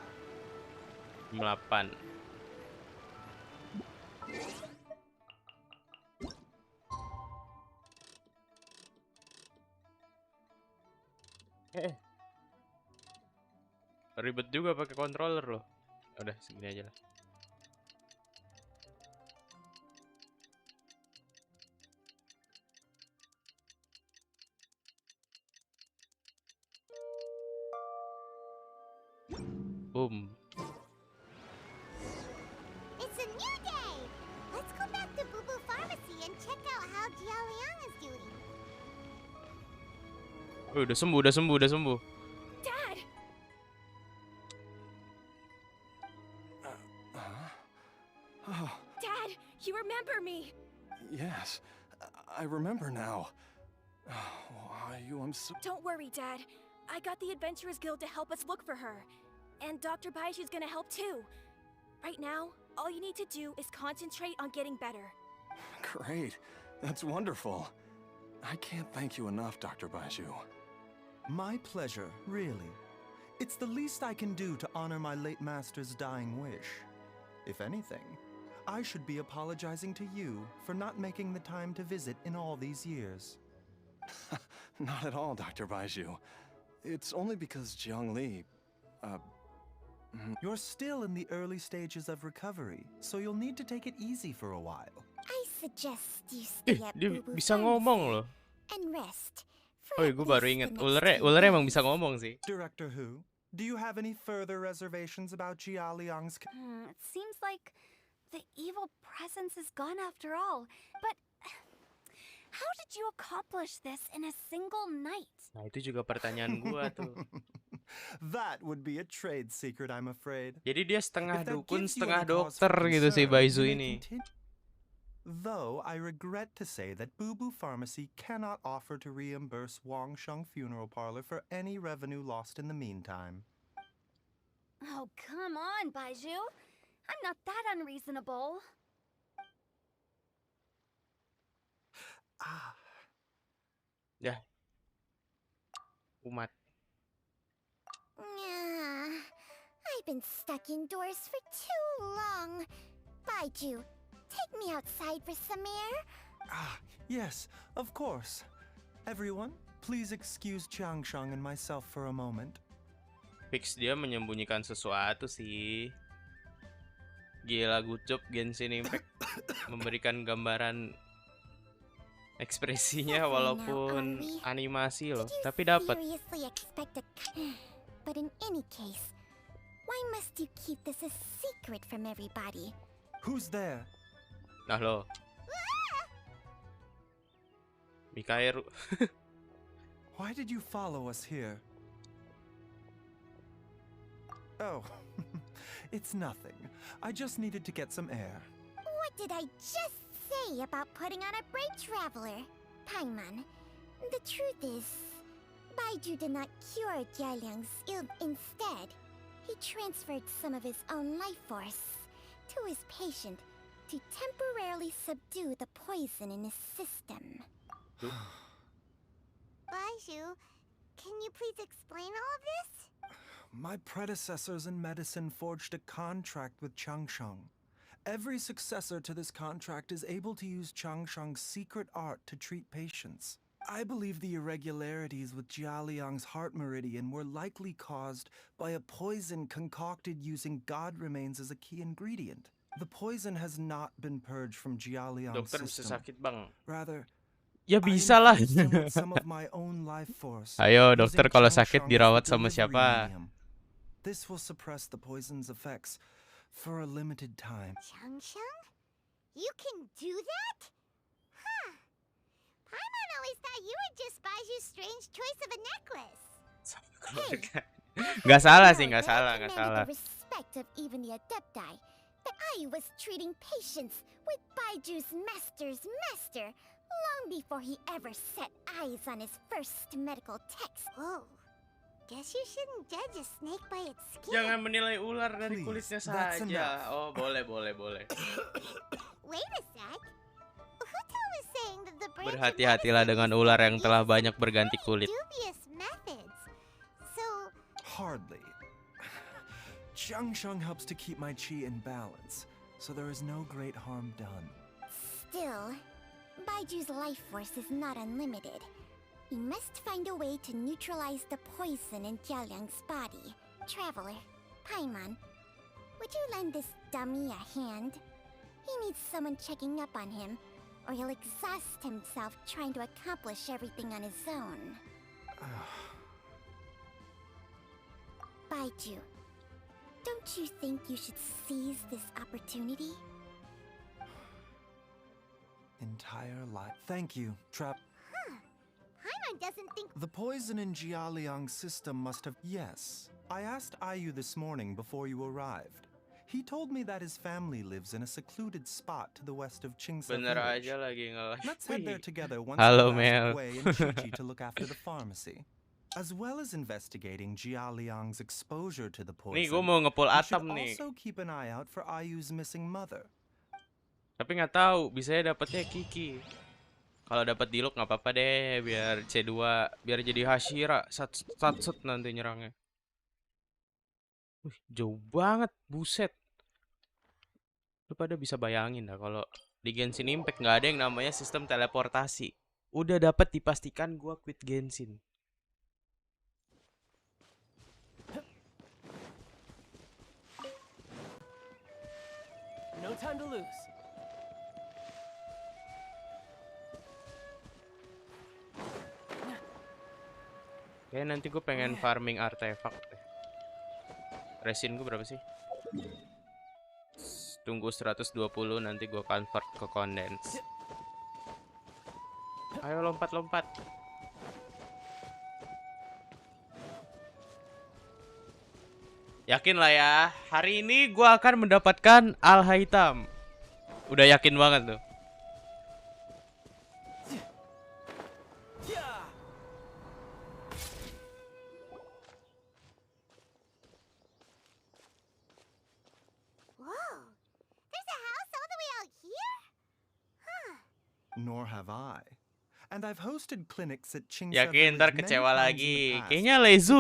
8. Ribet juga pakai controller loh. Udah segini aja lah. Boom. It's a new day! Let's go back to Boo Boo Pharmacy and check out how Jialiang is doing. Udah sembuh. Dad! Oh, Dad, you remember me! yes. I remember now. Oh, I'm so... Don't worry, Dad. I got the Adventurers Guild to help us look for her. And Dr. Baiju's gonna help too. Right now, all you need to do is concentrate on getting better. Great. That's wonderful. I can't thank you enough, Dr. Baiju. My pleasure, really. It's the least I can do to honor my late master's dying wish. If anything, I should be apologizing to you for not making the time to visit in all these years. Not at all, Dr. Baiju. It's only because Jiangli, You're still in the early stages of recovery, so you'll need to take it easy for a while. I suggest you stay at Dia Boo Boo bisa Pharmacy ngomong loh. and rest. Oh, gue baru inget. Ular emang bisa ngomong sih. Director Who, do you have any further reservations about Jialiang's... It seems like the evil presence is gone after all. But how did you accomplish this in a single night? Nah, itu juga pertanyaan gua tuh. That would be a trade secret, I'm afraid. Jadi dia setengah If that dukun, gives you setengah any cause dokter for gitu si concern, Baizu you may ini. continue. Though I regret to say that Boo Boo Pharmacy cannot offer to reimburse Wang Sheng Funeral Parlor for any revenue lost in the meantime. Oh, come on, Baiju. I'm not that unreasonable. Ya. Umat. I've been stuck indoors for too long. Baiju, take me outside for some air. Yes, of course. Everyone, please excuse Changsheng and myself for a moment. Fix dia menyembunyikan sesuatu sih. Gila gucup Genshin Impact memberikan gambaran ekspresinya walaupun animasi loh, tapi dapat. But in any case, why must you keep this a secret from everybody? Who's there? Nah lo. Mikael. Why did you follow us here? Oh, it's nothing. I just needed to get some air. What did I just say about putting on a brave traveler? Paimon, the truth is, Baiju did not cure Jialiang's ill. Instead, he transferred some of his own life force to his patient to temporarily subdue the poison in his system. Baiju, can you please explain all of this? My predecessors in medicine forged a contract with Changsheng. Every successor to this contract is able to use Changsheng's secret art to treat patients. I believe the irregularities with Jialiang's heart meridian were likely caused by a poison concocted using god remains as a key ingredient. The poison has not been purged from Jialiang's Dokter bisa system. sakit bang. Rather, Ya bisa lah. some of my own life force. Ayo dokter using kalau sakit Changsheng dirawat as the sama delivery siapa? medium. This will suppress the poison's effects for a limited time. Changsheng? You can do that? Huh. Paimon strange choice of a necklace. Nggak salah sih, No, nggak that salah, nggak commanded salah. the respect of even the adepti. That I was treating patience with Baiju's master's master long before he ever set eyes on his first medical text. Whoa. Guess you shouldn't judge a snake by its skin. Jangan menilai ular dari Please, kulitnya that's saja. enough. Oh, boleh, boleh, boleh. Wait a sec. Huto was saying that the branch of Berhati-hatilah medicine dengan is ular yang used telah in banyak berganti very kulit. dubious methods. So, Hardly. Jiangsheng helps to keep my chi in balance, so there is no great harm done. Still, Baiju's life force is not unlimited. We must find a way to neutralize the poison in Jialiang's body. Traveler, Paimon, would you lend this dummy a hand? He needs someone checking up on him, or he'll exhaust himself trying to accomplish everything on his own. Baiju, don't you think you should seize this opportunity? Entire life. Thank you, Trap. Paimon doesn't think. The poison in Jialiang's system must have. Yes. I asked Ayu this morning before you arrived. He told me that his family lives in a secluded spot to the west of Qingse Bener village. aja lagi Let's head there nge-live. together once Halo, we've Mel. asked Wei and Chi-Chi to look after the pharmacy. As well as investigating Jialiang's exposure to the poison, Nih, gue mau nge-pull we should Atom nih. also keep an eye out for Ayu's missing mother. Tapi nggak tahu, bisanya dapetnya Kiki. Kalau dapat Diluc nggak apa-apa deh, biar C2, biar jadi Hashira, sat nanti nyerangnya. Jauh banget, buset. Lu pada bisa bayangin dah kalau di Genshin Impact nggak ada yang namanya sistem teleportasi. Udah dapat dipastikan gua quit Genshin. No time to lose. Kayaknya nanti gue pengen farming artefak deh. Resin gue berapa sih? Tunggu 120, nanti gue convert ke condense. Ayo lompat-lompat. Yakin lah ya, hari ini gue akan mendapatkan alha hitam. Udah yakin banget tuh. Whoa. There's a house all the way out here? Huh. Nor have I. And I've hosted clinics at Qingse Yakin ntar Village many kecewa times in the lagi. past. Kayaknya Lezu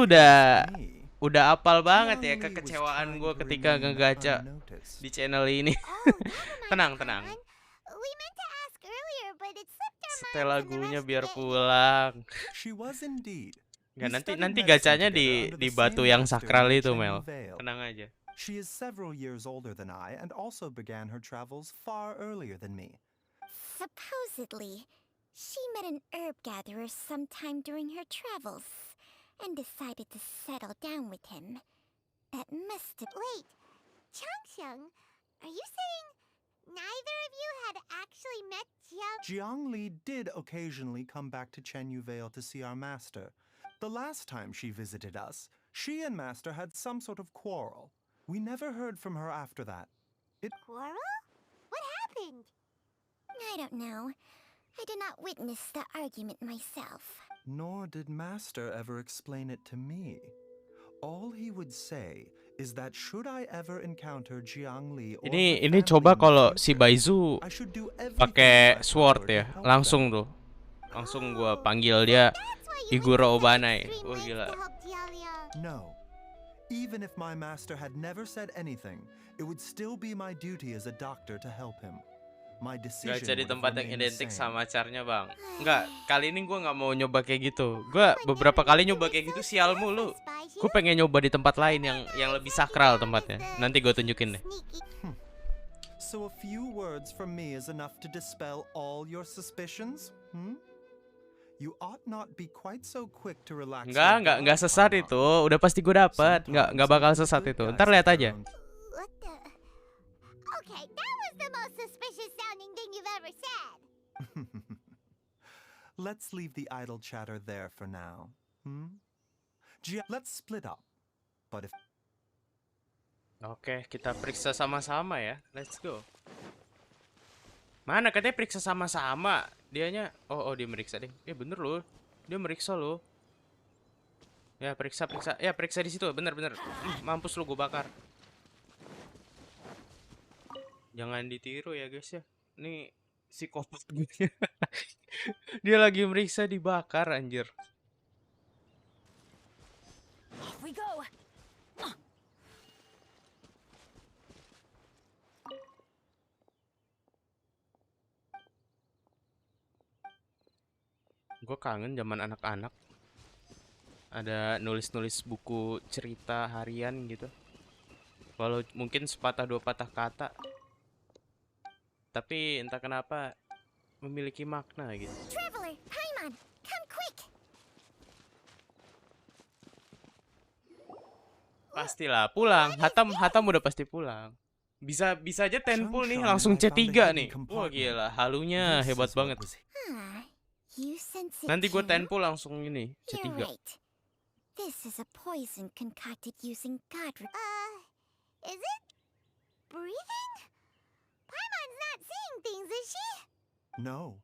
udah apal banget ya Jiangli was kekecewaan trying gue to ketika remain ngegacha unnoticed. di channel ini. Oh, that reminds Tenang, me, tenang. Paimon. We meant to ask earlier, but it slipped our Setel minds and the lagunya rest biar of it. pulang. She was indeed. Nggak, We nanti studied nanti medicine gacanya together under di the batu same yang master sakral in itu, Chen Mel. Vale. Tenang aja. She is several years older than I and also began her travels far earlier than me. Supposedly, she met an herb gatherer sometime during her travels and decided to settle down with him. That must have... Wait, Changsheng, are you saying neither of you had actually met Jiang? Jiangli did occasionally come back to Chenyu Vale to see our master. The last time she visited us, she and master had some sort of quarrel. We never heard from her after that. Quarrel? What happened? I don't know. I did not witness the argument myself. Nor did master ever explain it to me. All he would say is that should I ever encounter Jiangli or Ini her coba family in the kalau si future, Baizu I should do everything pakai in my sword power to ya, help langsung them. tuh. Langsung gua panggil dia That's why you Iguro went to such Obanai. extreme Wah lengths gila. to help Jialiang. No. Even if my master had never said anything, it would still be my duty as a doctor to help him. My decision Gacha di would have tempat yang remained the identik same. sama carnya, Bang. Enggak, kali ini gua nggak mau nyoba kayak gitu. Gua beberapa kali nyoba kayak gitu, sial mulu. Gue pengen nyoba di tempat lain yang lebih sakral tempatnya. Nanti gue tunjukin deh. So a few words from me is enough to dispel all your suspicions? You ought not be quite so quick to relax. Enggak sesat itu. Udah pasti gue dapet. Enggak bakal sesat itu. Ntar lihat aja. What the? Okay, that was the most suspicious sounding thing you've ever said. let's leave the idle chatter there for now. Let's split up. But if Oke, kita periksa sama-sama ya. Let's go. Mana katanya periksa sama-sama? Dianya, oh dia meriksa deh. Ya bener loh, dia meriksa loh. Ya periksa. Ya periksa di situ, bener. Mampus lu, gue bakar. Jangan ditiru ya guys ya. Ini psikopat gitu. Dia lagi meriksa dibakar anjir. Off we go. Gue kangen zaman anak-anak. Ada nulis-nulis buku cerita harian gitu. Walau mungkin sepatah dua patah kata, tapi entah kenapa memiliki makna gitu. Traveler, Paimon, come quick! Pastilah pulang. Hatam udah pasti pulang. Bisa aja tenpul nih langsung C3 nih. Wah gila, halunya hebat banget. You sense it Nanti gue too? tenpul langsung ini You're C3. right. This is a poison concocted using is it? Breathing? Paimon's not seeing things, is she? no,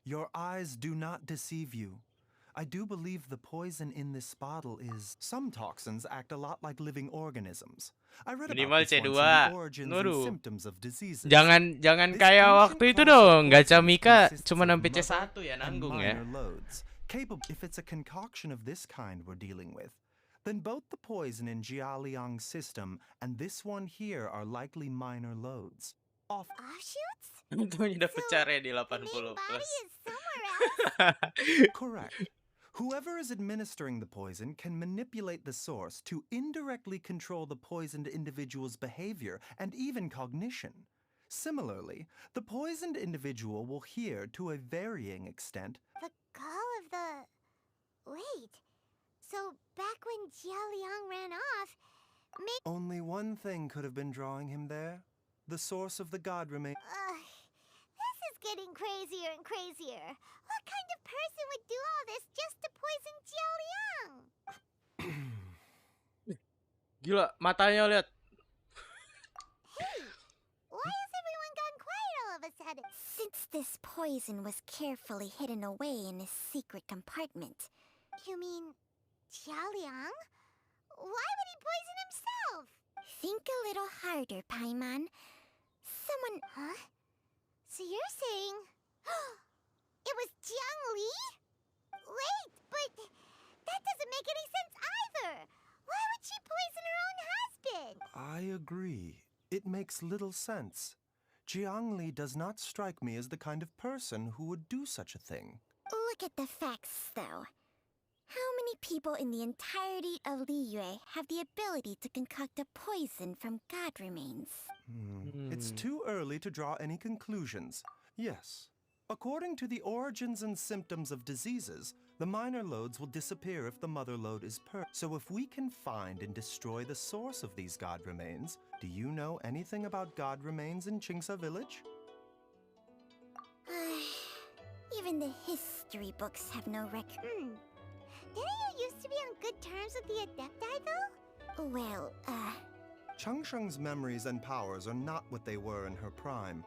your eyes do not deceive you. I do believe the poison in this bottle is... Some toxins act a lot like living organisms. I read Minimal about this once in C2. the origins and Waduh. symptoms of diseases. Jangan This kayak ancient waktu itu class of dong. Gacha poisons Mika consists cuma of sampai mother C1 ya, and nanggung ya. minor loads. If it's a concoction of this kind we're dealing with, then both the poison in Jialiang's system and this one here are likely minor loads. Offshoots? Untungnya dapet cara di The 80 main body plus. is somewhere else. Correct. Whoever is administering the poison can manipulate the source to indirectly control the poisoned individual's behavior and even cognition. Similarly, the poisoned individual will hear to a varying extent. The call of the... Wait. So back when Jialiang ran off, Only one thing could have been drawing him there. The source of the god remains. this is getting crazier and crazier. What kind of person would do all this just to poison Jialiang? Gila, matanya lihat. Why has everyone gone quiet all of a sudden? Since this poison was carefully hidden away in a secret compartment. You mean Jialiang? Why would he poison himself? Think a little harder, Paimon. Someone... Huh? So you're saying... it was Jiang Li? Wait, but that doesn't make any sense either. Why would she poison her own husband? I agree. It makes little sense. Jiang Li does not strike me as the kind of person who would do such a thing. Look at the facts, though. How many people in the entirety of Liyue have the ability to concoct a poison from god remains? It's too early to draw any conclusions. Yes. According to the origins and symptoms of diseases, the minor loads will disappear if the mother load is So if we can find and destroy the source of these god remains, do you know anything about god remains in Qingsa village? Even the history books have no record. Didn't you used to be on good terms with the Adepti, though? Well, Changsheng's memories and powers are not what they were in her prime.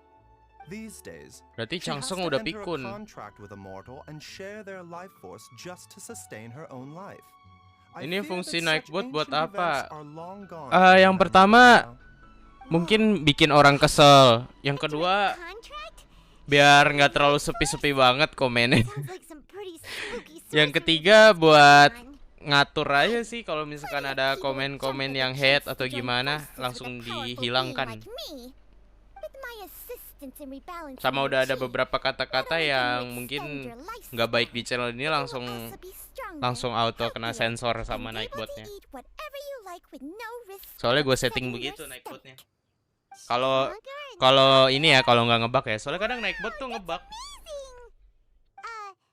These days, Berarti she has Changsung to udah enter a pikun. contract with a mortal and share their life force just to sustain her own life. I Ini fear fungsi that naik such bot buat ancient apa? events are long gone Yang from pertama, memory now. mungkin bikin orang kesel. Yang kedua, Contract? biar nggak terlalu sepi-sepi banget komennya. Sounds like some pretty spooky Yang sorcery ketiga that's buat going on. ngatur aja sih kalau misalkan ada komen-komen yang hate atau gimana langsung dihilangkan. Sama udah ada beberapa kata-kata yang mungkin nggak baik di channel ini langsung auto kena sensor sama Nightbotnya. Soalnya gue setting begitu Nightbotnya. Kalau ini ya kalau nggak ngebug ya. Soalnya kadang Nightbot tuh ngebug.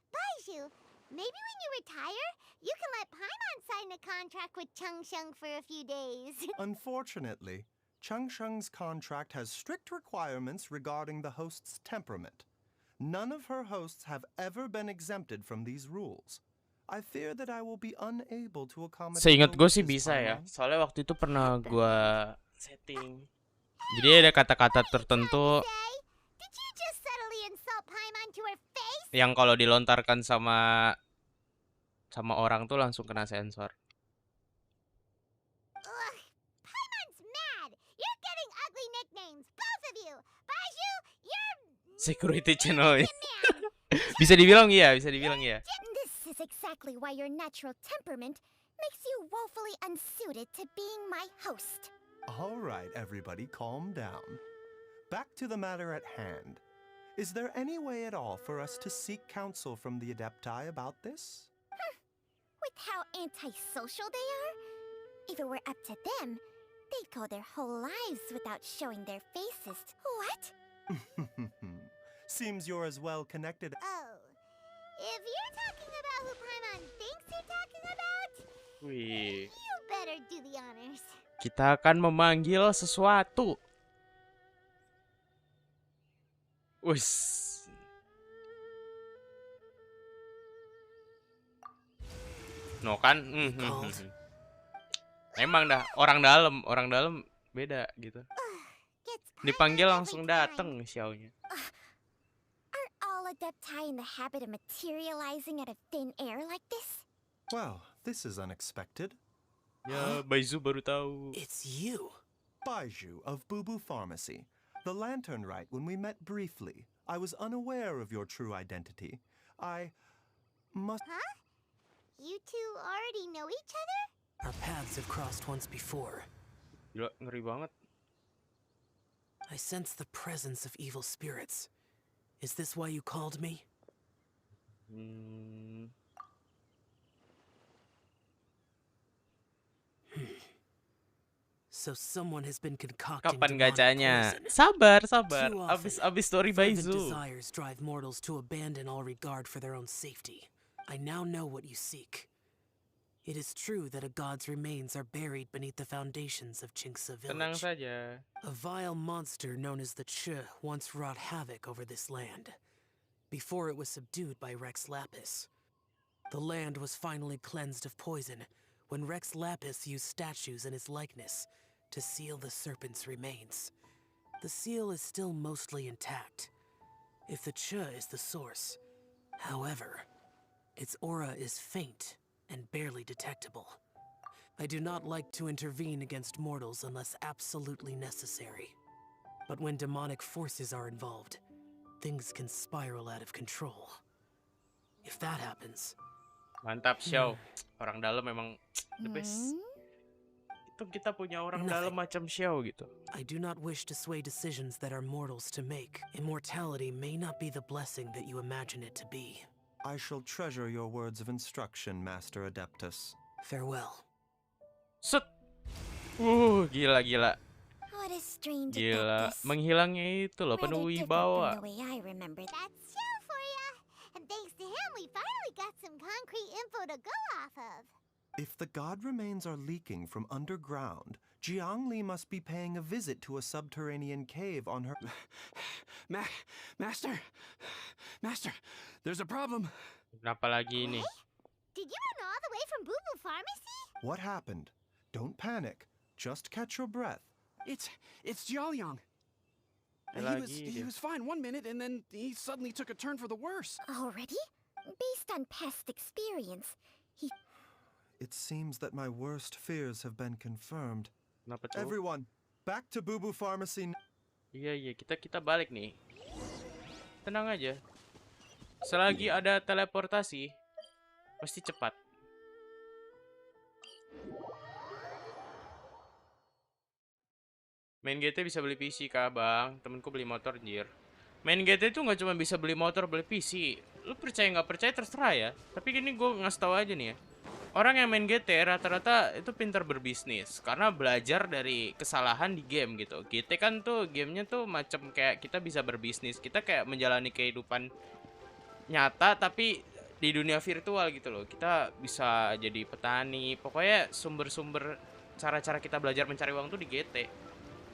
Baiju, maybe when you retire, you can let Paimon sign a contract with Changsheng for a few days. Unfortunately, Changsheng's contract has strict requirements regarding the host's temperament. None of her hosts have ever been exempted from these rules. I fear that I will be unable to accommodate. Seingat your gue sih wishes, bisa ya. Paimon. Soalnya waktu itu pernah gue setting. Jadi ada kata-kata tertentu Say, did you just subtly insult Paimon to her face? yang kalau dilontarkan sama orang tuh langsung kena sensor. Ugh, Paimon's mad. You're getting ugly nicknames, both of you. Baju, you're Security channel ya. man. Bisa dibilang iya, bisa dibilang iya. This is exactly why your natural temperament makes you woefully unsuited to being my host. All right, everybody, calm down. Back to the matter at hand. Is there any way at all for us to seek counsel from the Adepti about this? With how antisocial they are? If it were up to them, they'd go their whole lives without showing their faces. What? Seems you're as well connected. Oh. If you're talking about who Paimon thinks you're talking about, Wih, you better do the honors. kita akan memanggil sesuatu. Wis. No kan? Emang dah orang dalam beda gitu. Gets Dipanggil every langsung time. dateng xiaonya. Are all Adepti in the habit of materializing out of thin air like this? Well, this is unexpected. Ya, Baizu baru tahu. It's you. Baiju of Bubu Pharmacy. The Lantern Rite when we met briefly. I was unaware of your true identity. I must... Huh? You two already know each other? Our paths have crossed once before. Gila, ngeri banget. I sense the presence of evil spirits. Is this why you called me? So someone has been concocting Kapan demonic gacanya? poison. Sabar. Too often, Abis story fervent Baizu. desires drive mortals to abandon all regard for their own safety. I now know what you seek. It is true that a god's remains are buried beneath the foundations of Jinxa Tenang village. saja. A vile monster known as the Ch once wrought havoc over this land, before it was subdued by Rex Lapis. The land was finally cleansed of poison when Rex Lapis used statues in his likeness to seal the serpent's remains. The seal is still mostly intact, if the Ch is the source. However, its aura is faint and barely detectable. I do not like to intervene against mortals unless absolutely necessary. But when demonic forces are involved, things can spiral out of control. If that happens, Mantap, Xiao. Orang dalam memang the best. Itu kita punya orang dalam macam Xiao gitu. I do not wish to sway decisions that are mortals to make. Immortality may not be the blessing that you imagine it to be. I shall treasure your words of instruction, Master Adeptus. Farewell. Set. Gila. What a strange Gila. Adeptus. Menghilangnya itu loh, penuh Rather different wibawa. from the way I remember. That's Xiao for ya. And thanks to him, we finally got some concrete info to go off of. If the god remains are leaking from underground, Jiangli must be paying a visit to a subterranean cave on her... Master, there's a problem. Kenapa lagi ini? Did you run all the way from Boo Pharmacy? What happened? Don't panic. Just catch your breath. It's Jiaoyang. He was fine one minute and then he suddenly took a turn for the worse. Already? Based on past experience, It seems that my worst fears have been confirmed. Kenapa tuh? Everyone, back to Bubu Pharmacy. Iya, kita balik nih. Tenang aja. Selagi ada teleportasi, pasti cepat. Main GT bisa beli PC kah, Bang? Temenku beli motor, anjir. Main GT tuh nggak cuma bisa beli motor, beli PC. Lu percaya nggak percaya terserah ya. Tapi gini gue ngasih tahu aja nih ya. Orang yang main GT rata-rata itu pintar berbisnis karena belajar dari kesalahan di game gitu. GT kan tuh gamenya tuh macam kayak kita bisa berbisnis, kita kayak menjalani kehidupan nyata tapi di dunia virtual gitu loh. Kita bisa jadi petani, pokoknya sumber-sumber cara-cara kita belajar mencari uang tuh di GT.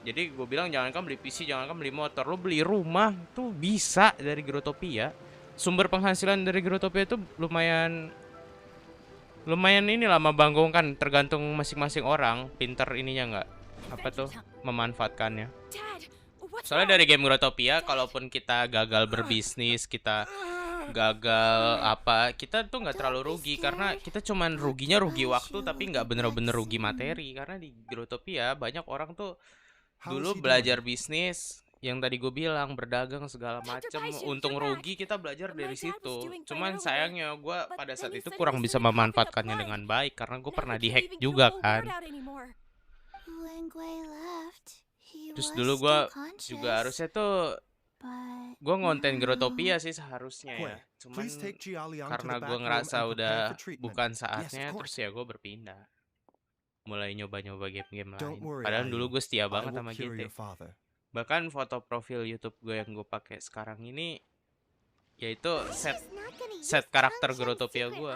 Jadi gue bilang jangankan beli PC, jangankan beli motor, lo beli rumah tuh bisa dari Growtopia. Sumber penghasilan dari Growtopia itu lumayan inilah membanggakan, tergantung masing-masing orang pinter ininya nggak apa tuh memanfaatkannya. Soalnya dari game Growtopia, kalaupun kita gagal berbisnis, kita gagal apa, kita tuh nggak terlalu rugi karena kita cuman ruginya rugi waktu tapi nggak bener-bener rugi materi. Karena di Growtopia banyak orang tuh dulu belajar bisnis yang tadi gue bilang, berdagang segala macem, untung rugi kita belajar dari situ. Cuman sayangnya gue pada saat itu kurang bisa memanfaatkannya dengan baik karena gue pernah dihack juga kan. Terus dulu gue juga harusnya tuh gue ngonten Growtopia sih seharusnya ya. Cuman karena gue ngerasa udah bukan saatnya, terus ya gue berpindah. Mulai nyoba-nyoba game-game lain. Padahal dulu gue setia banget sama GT. Bahkan foto profil YouTube gue yang gue pakai sekarang ini yaitu set karakter Growtopia gue.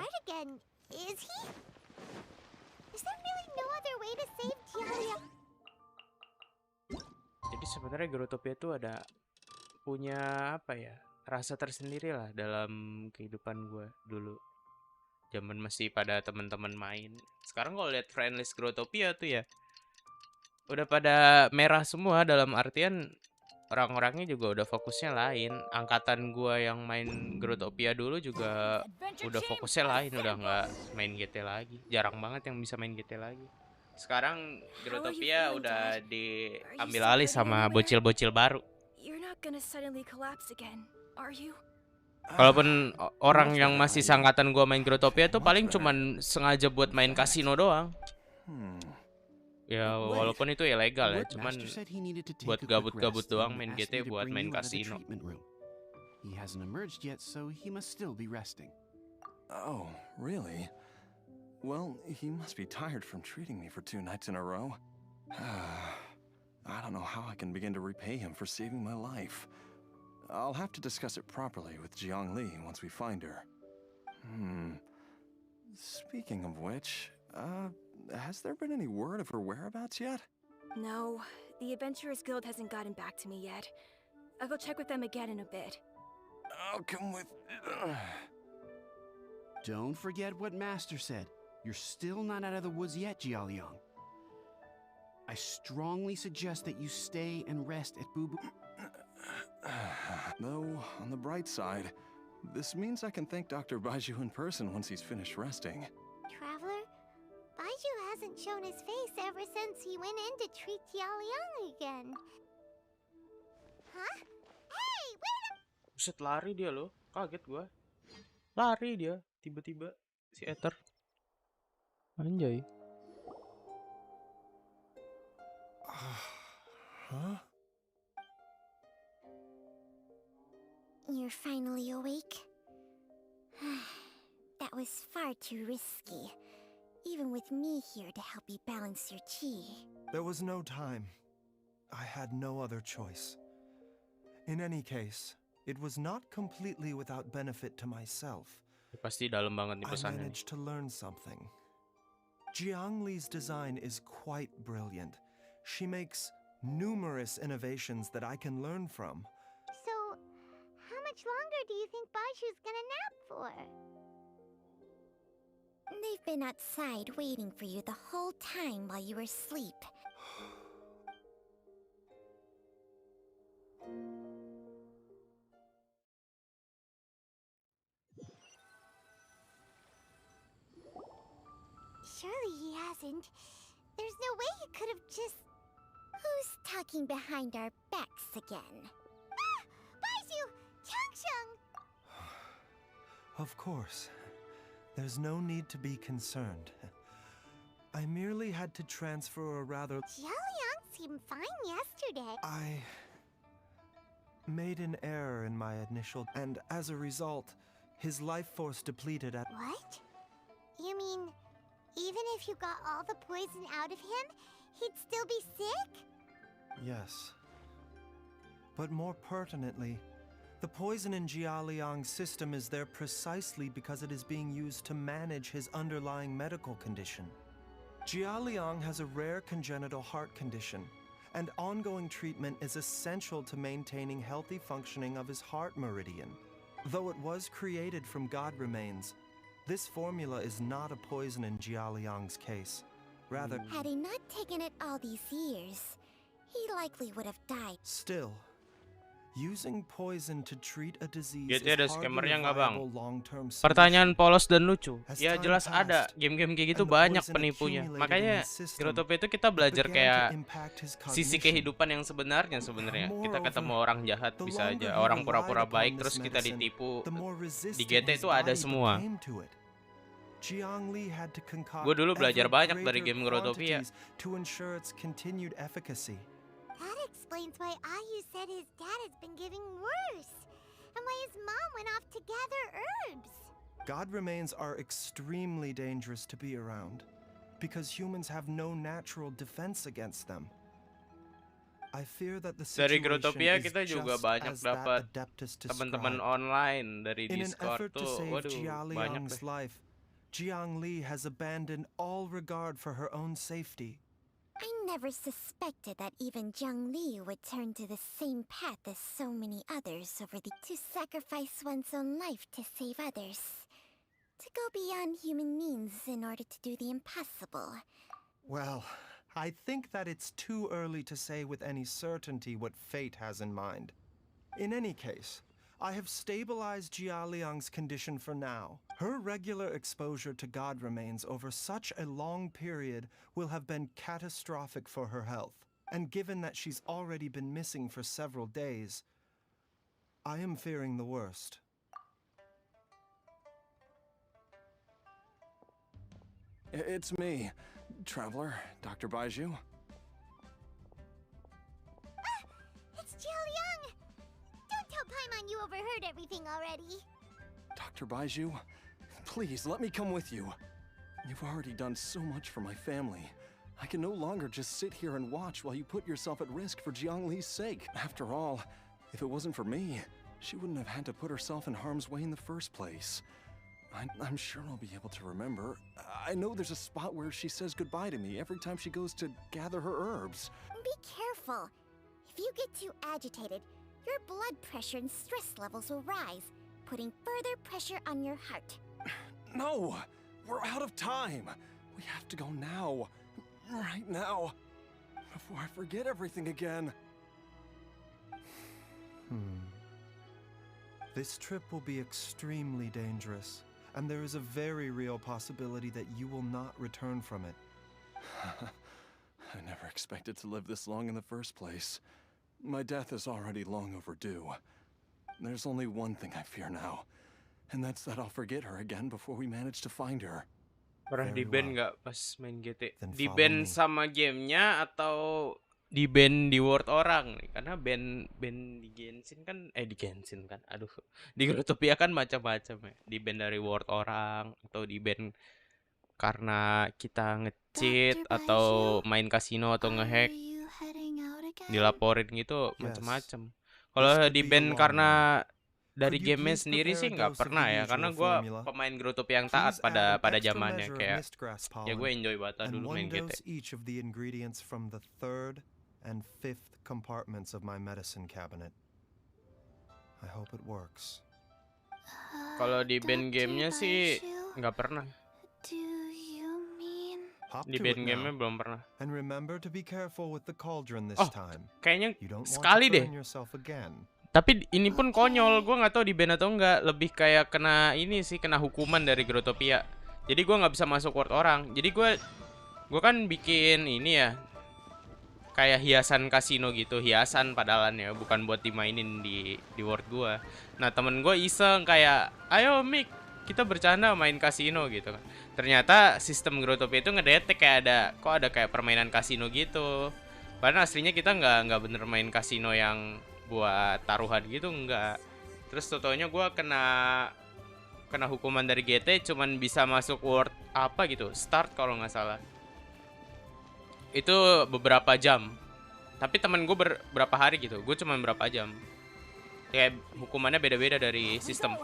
Jadi sebenarnya Growtopia itu ada punya apa ya, rasa tersendiri lah dalam kehidupan gue dulu. Zaman masih pada teman-teman main. Sekarang kalau lihat friendlist Growtopia tuh ya udah pada merah semua, dalam artian orang-orangnya juga udah fokusnya lain. Angkatan gua yang main Growtopia dulu juga udah fokusnya lain, udah nggak main GT lagi. Jarang banget yang bisa main GT lagi. Sekarang Growtopia udah diambil alih sama bocil-bocil baru. Kalaupun orang yang masih seangkatan gua main Growtopia tuh paling cuman sengaja buat main kasino doang. Ya walaupun itu ilegal ya, cuman buat gabut-gabut doang main GT buat main kasino. He hasn't emerged yet, so he must still be resting. Oh, really? Well, he must be tired from treating me for 2 nights in a row. I don't know how I can begin to repay him for saving my life. I'll have to discuss it properly with Jiangli once we find her. Speaking of which, has there been any word of her whereabouts yet? No, the Adventurers Guild hasn't gotten back to me yet. I'll go check with them again in a bit. I'll come with... Don't forget what Master said. You're still not out of the woods yet, Jialiang. I strongly suggest that you stay and rest at Boo Boo. Though, on the bright side, this means I can thank Dr. Baiju in person once he's finished resting. Traveler, Baiju hasn't shown his face ever since he went in to treat Jialiang again. Huh? Hey, wait a... Buset, lari dia loh. Kaget gua. Lari dia, tiba-tiba si Ether. Anjay. Huh? You're finally awake? That was far too risky. Even with me here to help you balance your chi. There was no time. I had no other choice. In any case, it was not completely without benefit to myself. Pasti dalam banget nih I pesannya. managed to learn something. Jiangli's design is quite brilliant. She makes numerous innovations that I can learn from. So, how much longer do you think Baiju's gonna nap for? They've been outside waiting for you the whole time while you were asleep. Surely he hasn't. There's no way he could have just... Who's talking behind our backs again? Ah! Baiju! Changsheng! Of course. There's no need to be concerned. I merely had to transfer a rather... Jialiang seemed fine yesterday. I made an error in my initial... And as a result, his life force depleted at... What? You mean, even if you got all the poison out of him, he'd still be sick? Yes. But more pertinently, the poison in Jialiang's system is there precisely because it is being used to manage his underlying medical condition. Jialiang has a rare congenital heart condition, and ongoing treatment is essential to maintaining healthy functioning of his heart meridian. Though it was created from God remains, this formula is not a poison in Jialiang's case. Rather, Had he not taken it all these years, he likely would have died. still, using poison to treat a disease Jadi is ada hardly scammernya a nggak, Bang? viable long-term Pertanyaan solution. polos dan lucu. As Ya time jelas ada. passed, Game-game kayak gitu and the banyak poison penipunya. accumulated in Makanya his system, Grotopia itu kita it belajar began kayak to impact his sisi cognition. kehidupan yang sebenarnya sebenarnya. Kita ketemu Moreover, orang jahat the bisa longer aja. he Orang relied pura-pura upon baik this terus kita medicine, ditipu. the more Di resistant GT his itu ada body semua. became to it. Jiang Li had to concoct Gue dulu belajar ever banyak dari greater game Grotopia. quantities to ensure its continued efficacy. That explains why Ayu said his dad has been getting worse, and why his mom went off to gather herbs. God remains are extremely dangerous to be around, because humans have no natural defense against them. I fear that the Dari situation Grotopia is kita juga just banyak as that dapat Adeptus teman-teman described. online dari In an Discord effort to tuh. save Waduh, Jia banyak Liang's deh. life, Jiang Li has abandoned all regard for her own safety. I never suspected that even Jiang Li would turn to the same path as so many others to sacrifice one's own life to save others. To go beyond human means in order to do the impossible. Well, I think that it's too early to say with any certainty what fate has in mind. In any case, I have stabilized Jia Liang's condition for now. Her regular exposure to God remains over such a long period will have been catastrophic for her health. And given that she's already been missing for several days, I am fearing the worst. It's me, Traveler, Dr. Baiju. It's Jialiang! Don't tell Paimon you overheard everything already. Dr. Baiju, please let me come with you. You've already done so much for my family. I can no longer just sit here and watch while you put yourself at risk for Jiang Li's sake. After all, if it wasn't for me, she wouldn't have had to put herself in harm's way in the first place. I'm sure I'll be able to remember. I know there's a spot where she says goodbye to me every time she goes to gather her herbs. Be careful. If you get too agitated, your blood pressure and stress levels will rise, putting further pressure on your heart. No! We're out of time! We have to go now. Right now. Before I forget everything again. This trip will be extremely dangerous, and there is a very real possibility that you will not return from it. I never expected to live this long in the first place. My death is already long overdue. There's only one thing I fear now, and that's that I'll forget her again before we manage to find her. Pernah Very di-ban well. nggak pas main GT? Then Di-ban follow me. sama gamenya atau di-ban di word orang nih? Karena ban di Genshin kan di Genshin kan. Aduh. Di Grotopia kan macam-macam ya. Di-ban dari word orang atau di-ban karena kita nge-cheat Dr. atau Baiju, main kasino atau Are ngehack, you heading out again? dilaporin gitu Yes. macam-macam. This Kalau could be di-ban a long karena one. dari Could you gamenya please sendiri prepare sih a nggak dose of the pernah ya, karena usual gue formula? pemain Grotopia yang taat Please add an pada extra zamannya. measure of Kayak mist grass ya gue pollen, enjoy banget and dulu one main GT. dose each of the ingredients from the 3rd and 5th compartments of my medicine cabinet. I hope it works. Kalau di ban Dr. gamenya sih Baiju, nggak pernah. do you mean? Hop Di to ban it gamenya now, belum pernah. and remember to be careful with the cauldron this Oh, time. kayaknya You don't want sekali to deh. burn yourself again. Tapi ini pun konyol, gue nggak tahu di ban atau enggak. Lebih kayak kena ini sih, kena hukuman dari Grotopia. Jadi gue nggak bisa masuk word orang. Jadi gue kan bikin ini ya, kayak hiasan kasino gitu, hiasan padahalnya ya, bukan buat dimainin di word gue. Nah temen gue iseng kayak, ayo Mik, kita bercanda main kasino gitu kan. Ternyata sistem Grotopia itu ngedetek kayak ada kayak permainan kasino gitu. Padahal aslinya kita nggak bener main kasino yang buat taruhan gitu, enggak. Terus totonya gue kena hukuman dari GT, cuman bisa masuk word apa gitu, start kalau nggak salah. Itu beberapa jam. Tapi temen gue berapa hari gitu, gue cuman berapa jam. Kayak hukumannya beda-beda dari sistem.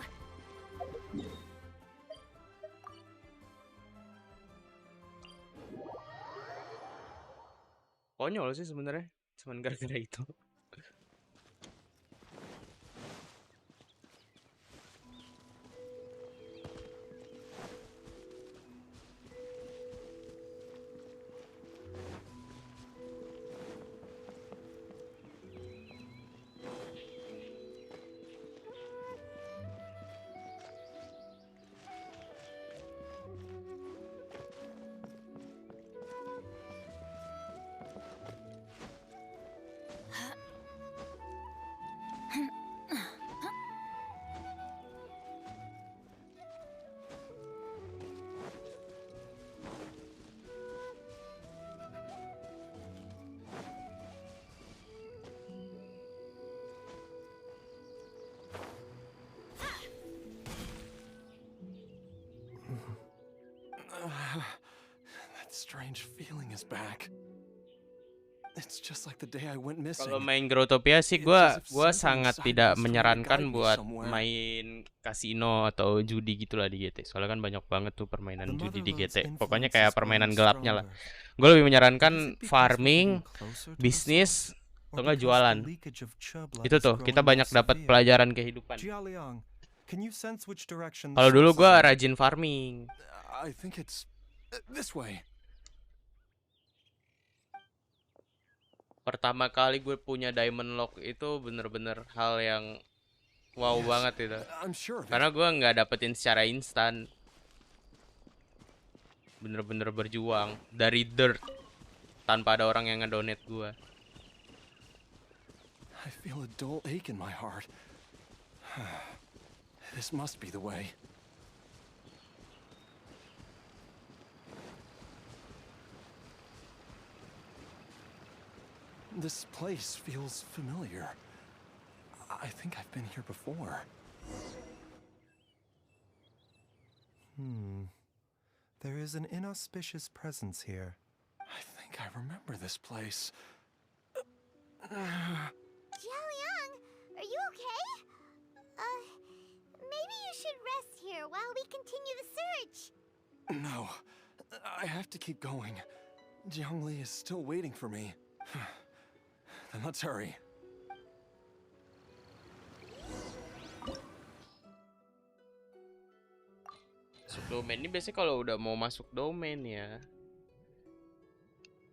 Konyol sih sebenarnya. Cuman gara-gara itu. That strange feeling is back. It's just like the day I went missing. Kalau main Growtopia sih gua sangat tidak menyarankan buat main kasino atau judi gitulah di GT. Soalnya kan banyak banget tuh permainan judi di GT. Pokoknya kayak permainan gelapnya lah. Gue lebih menyarankan farming, bisnis, atau enggak jualan. Itu tuh kita banyak dapat pelajaran kehidupan. Kalau dulu gua rajin farming. I think it's this way. Pertama kali gue punya diamond lock itu bener-bener hal yang wow banget itu. Karena gue nggak dapetin secara instan. Bener-bener berjuang dari dirt tanpa ada orang yang ngedonate gue. I feel a dull ache in my heart. This must be the way. This place feels familiar. I think I've been here before. There is an inauspicious presence here. I think I remember this place. Jiaoliang, are you okay? Maybe you should rest here while we continue the search. No, I have to keep going. Jiangli is still waiting for me. Then let's hurry. Masuk domain ini biasanya kalau udah mau masuk domain ya.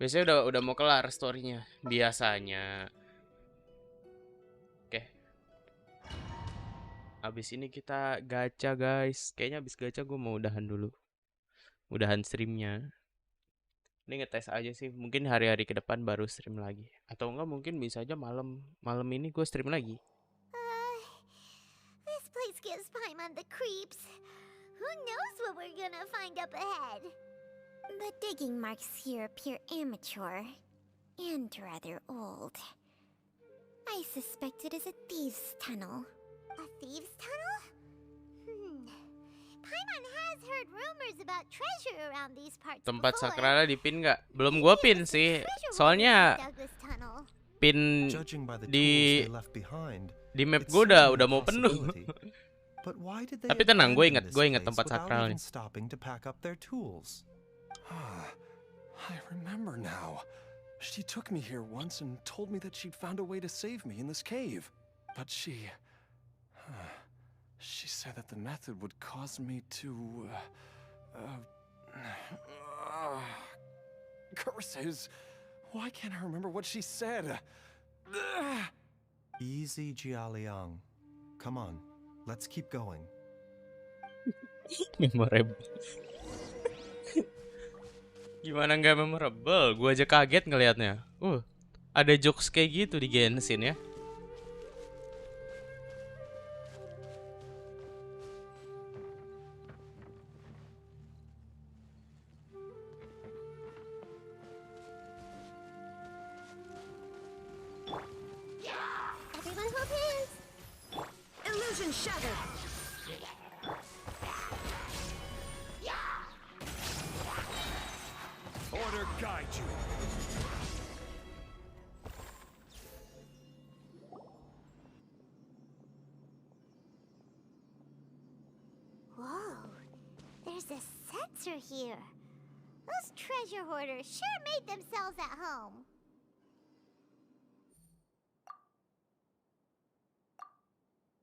Biasanya udah mau kelar story-nya biasanya. Oke. Abis ini kita gacha guys. Kayaknya abis gacha gue mau udahan dulu. Udahan streamnya. Ini ngetes aja sih, mungkin hari-hari ke depan baru stream lagi. Atau enggak mungkin bisa aja malam ini gue stream lagi. This place gives Paimon the creeps. Who knows what we're gonna find up ahead? The digging marks here appear amateur and rather old. I suspect it is a thieves' tunnel. A thieves' tunnel? Paimon has heard rumors about treasure around these parts. Tempat sakralnya dipin nggak? Belum gua pin sih. Soalnya pin di map gua udah mau penuh. Tapi tenang, gue inget tempat sakralnya. I remember now. She took me here once and told me that she'd found a way to save me in this cave. But she said that the method would cause me to curses. Why can't I remember what she said? Easy, Jiaoliang. Come on, let's keep going. Memorable. Gimana nggak memorable? Gue aja kaget ngelihatnya. Ada jokes kayak gitu di Genshin ya. Everyone hold hands. Illusion shattered. Order guide you. Whoa, there's a sensor here. Those treasure hoarders sure made themselves at home.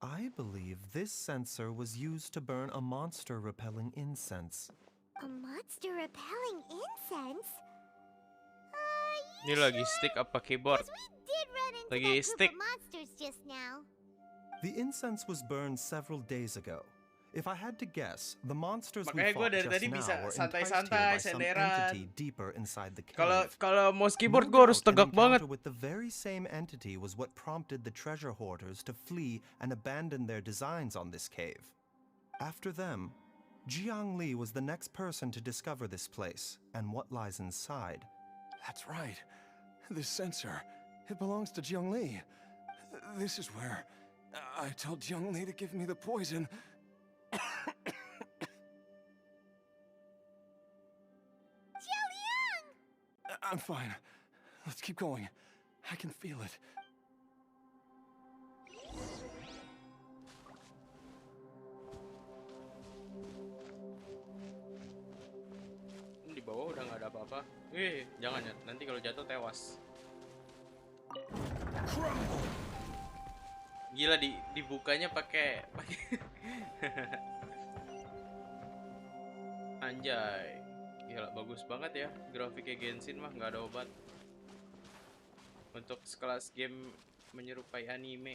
I believe this sensor was used to burn a monster-repelling incense. A monster repelling incense? Ini lagi stick apa keyboard? 'Cause we did run into Lagi that group stick. of monsters just now. The incense was burned several days ago. If I had to guess, the monsters we Makanya gue fought dari just tadi now bisa were enticed here santai-santai, by some senderan. entity deeper inside the cave. Kalau mouse keyboard No gue harus doubt an tegak banget. encounter with the very same entity was what prompted the treasure hoarders to flee and abandon their designs on this cave. After them, Jiangli was the next person to discover this place and what lies inside. That's right. This sensor, it belongs to Jiangli. This is where I told Jiangli to give me the poison. Jiaoliang! I'm fine. Let's keep going. I can feel it. Di bawah udah nggak ada apa-apa. Jangan ya. Nanti kalau jatuh tewas. Gila dibukanya pakai Anjay. Gila bagus banget ya. Grafiknya Genshin mah nggak ada obat. Untuk sekelas game menyerupai anime.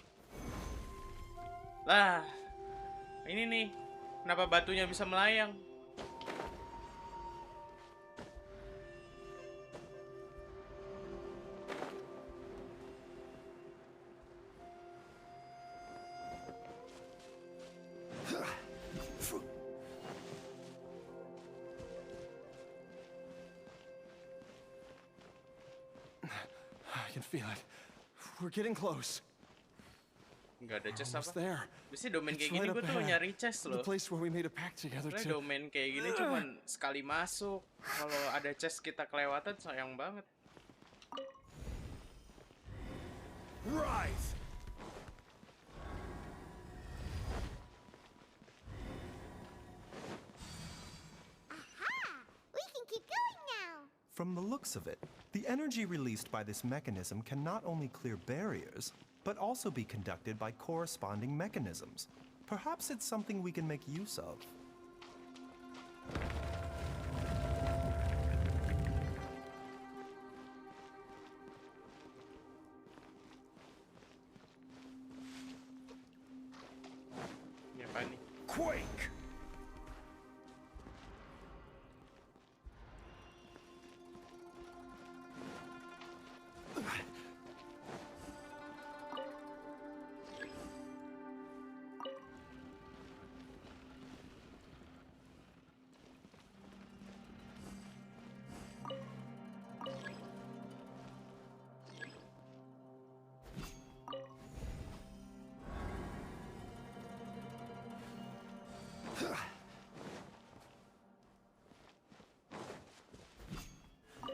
Lah. Ini nih. Kenapa batunya bisa melayang? I can feel it. We're getting close. Nggak ada chest Almost apa? there. Biasanya domain It's kayak gini right gue up tuh ahead. nyari chest The loh. place where we made a pact together Soalnya to... domain kayak gini cuman sekali masuk. Kalau ada chest kita kelewatan sayang banget. Rise! Aha! We can keep going now. From the looks of it, the energy released by this mechanism can not only clear barriers, but also be conducted by corresponding mechanisms. Perhaps it's something we can make use of. Ini apa nih? Quake!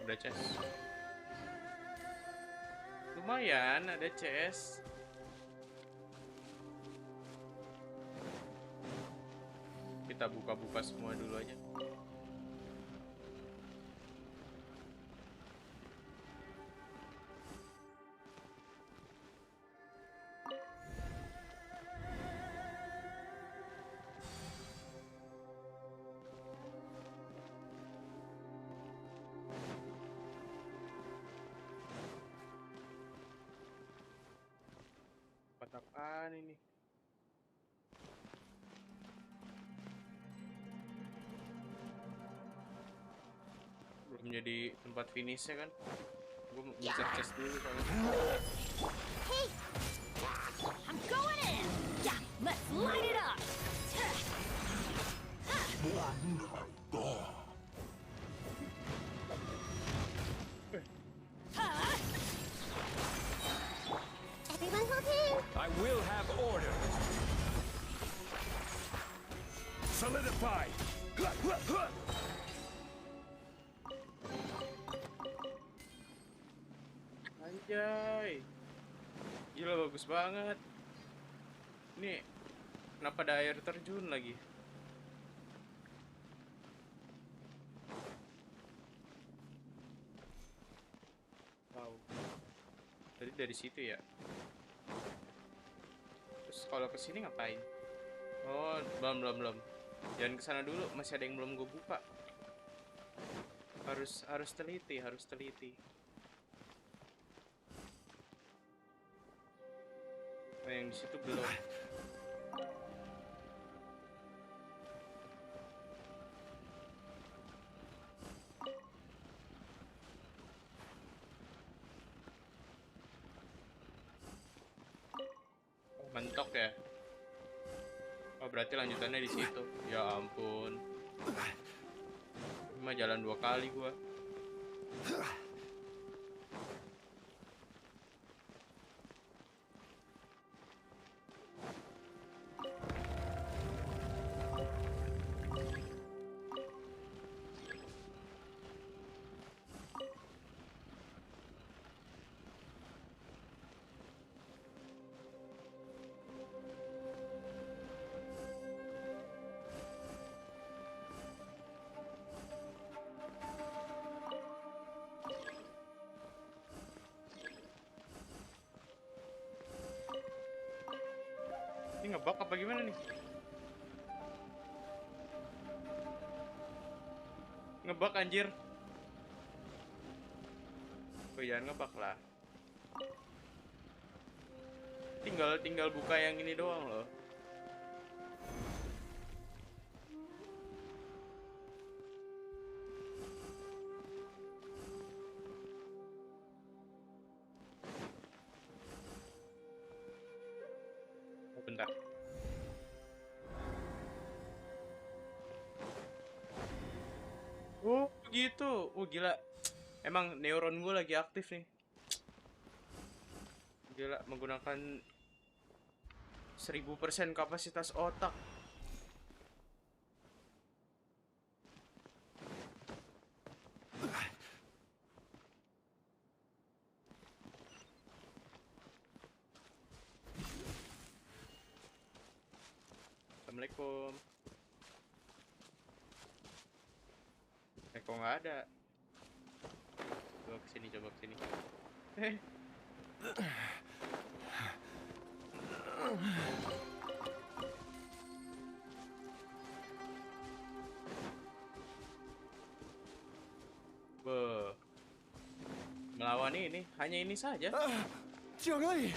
Ada chest. Lumayan ada chest. Kita buka-buka semua dulu aja. Apaan ini? Belum jadi tempat finishnya kan? Gue mau cek chest dulu soalnya. Hey! I'm going in! Yeah, let's light it up! Everyone hold here. I will have order. Solidify. Anjay. Gila bagus banget. Ini kenapa ada air terjun lagi? Wow. Tadi dari situ ya. Terus kalau kesini ngapain? Oh, belum. Jangan kesana dulu, masih ada yang belum gue buka. Harus teliti. Oh, yang di situ belum. Oh, mentok ya. Oh, berarti lanjutannya di situ. Ya ampun. Cuma jalan 2 kali gua. Ini ngebug apa gimana nih? Ngebug anjir. Oh, jangan ngebug lah. Tinggal buka yang ini doang loh. Bentar. Oh gitu. Oh gila. Emang neuron gue lagi aktif nih. Gila, menggunakan 1000% kapasitas otak. Assalamualaikum. Kok nggak ada? Coba kesini. Melawan ini, hanya ini saja. Jangan!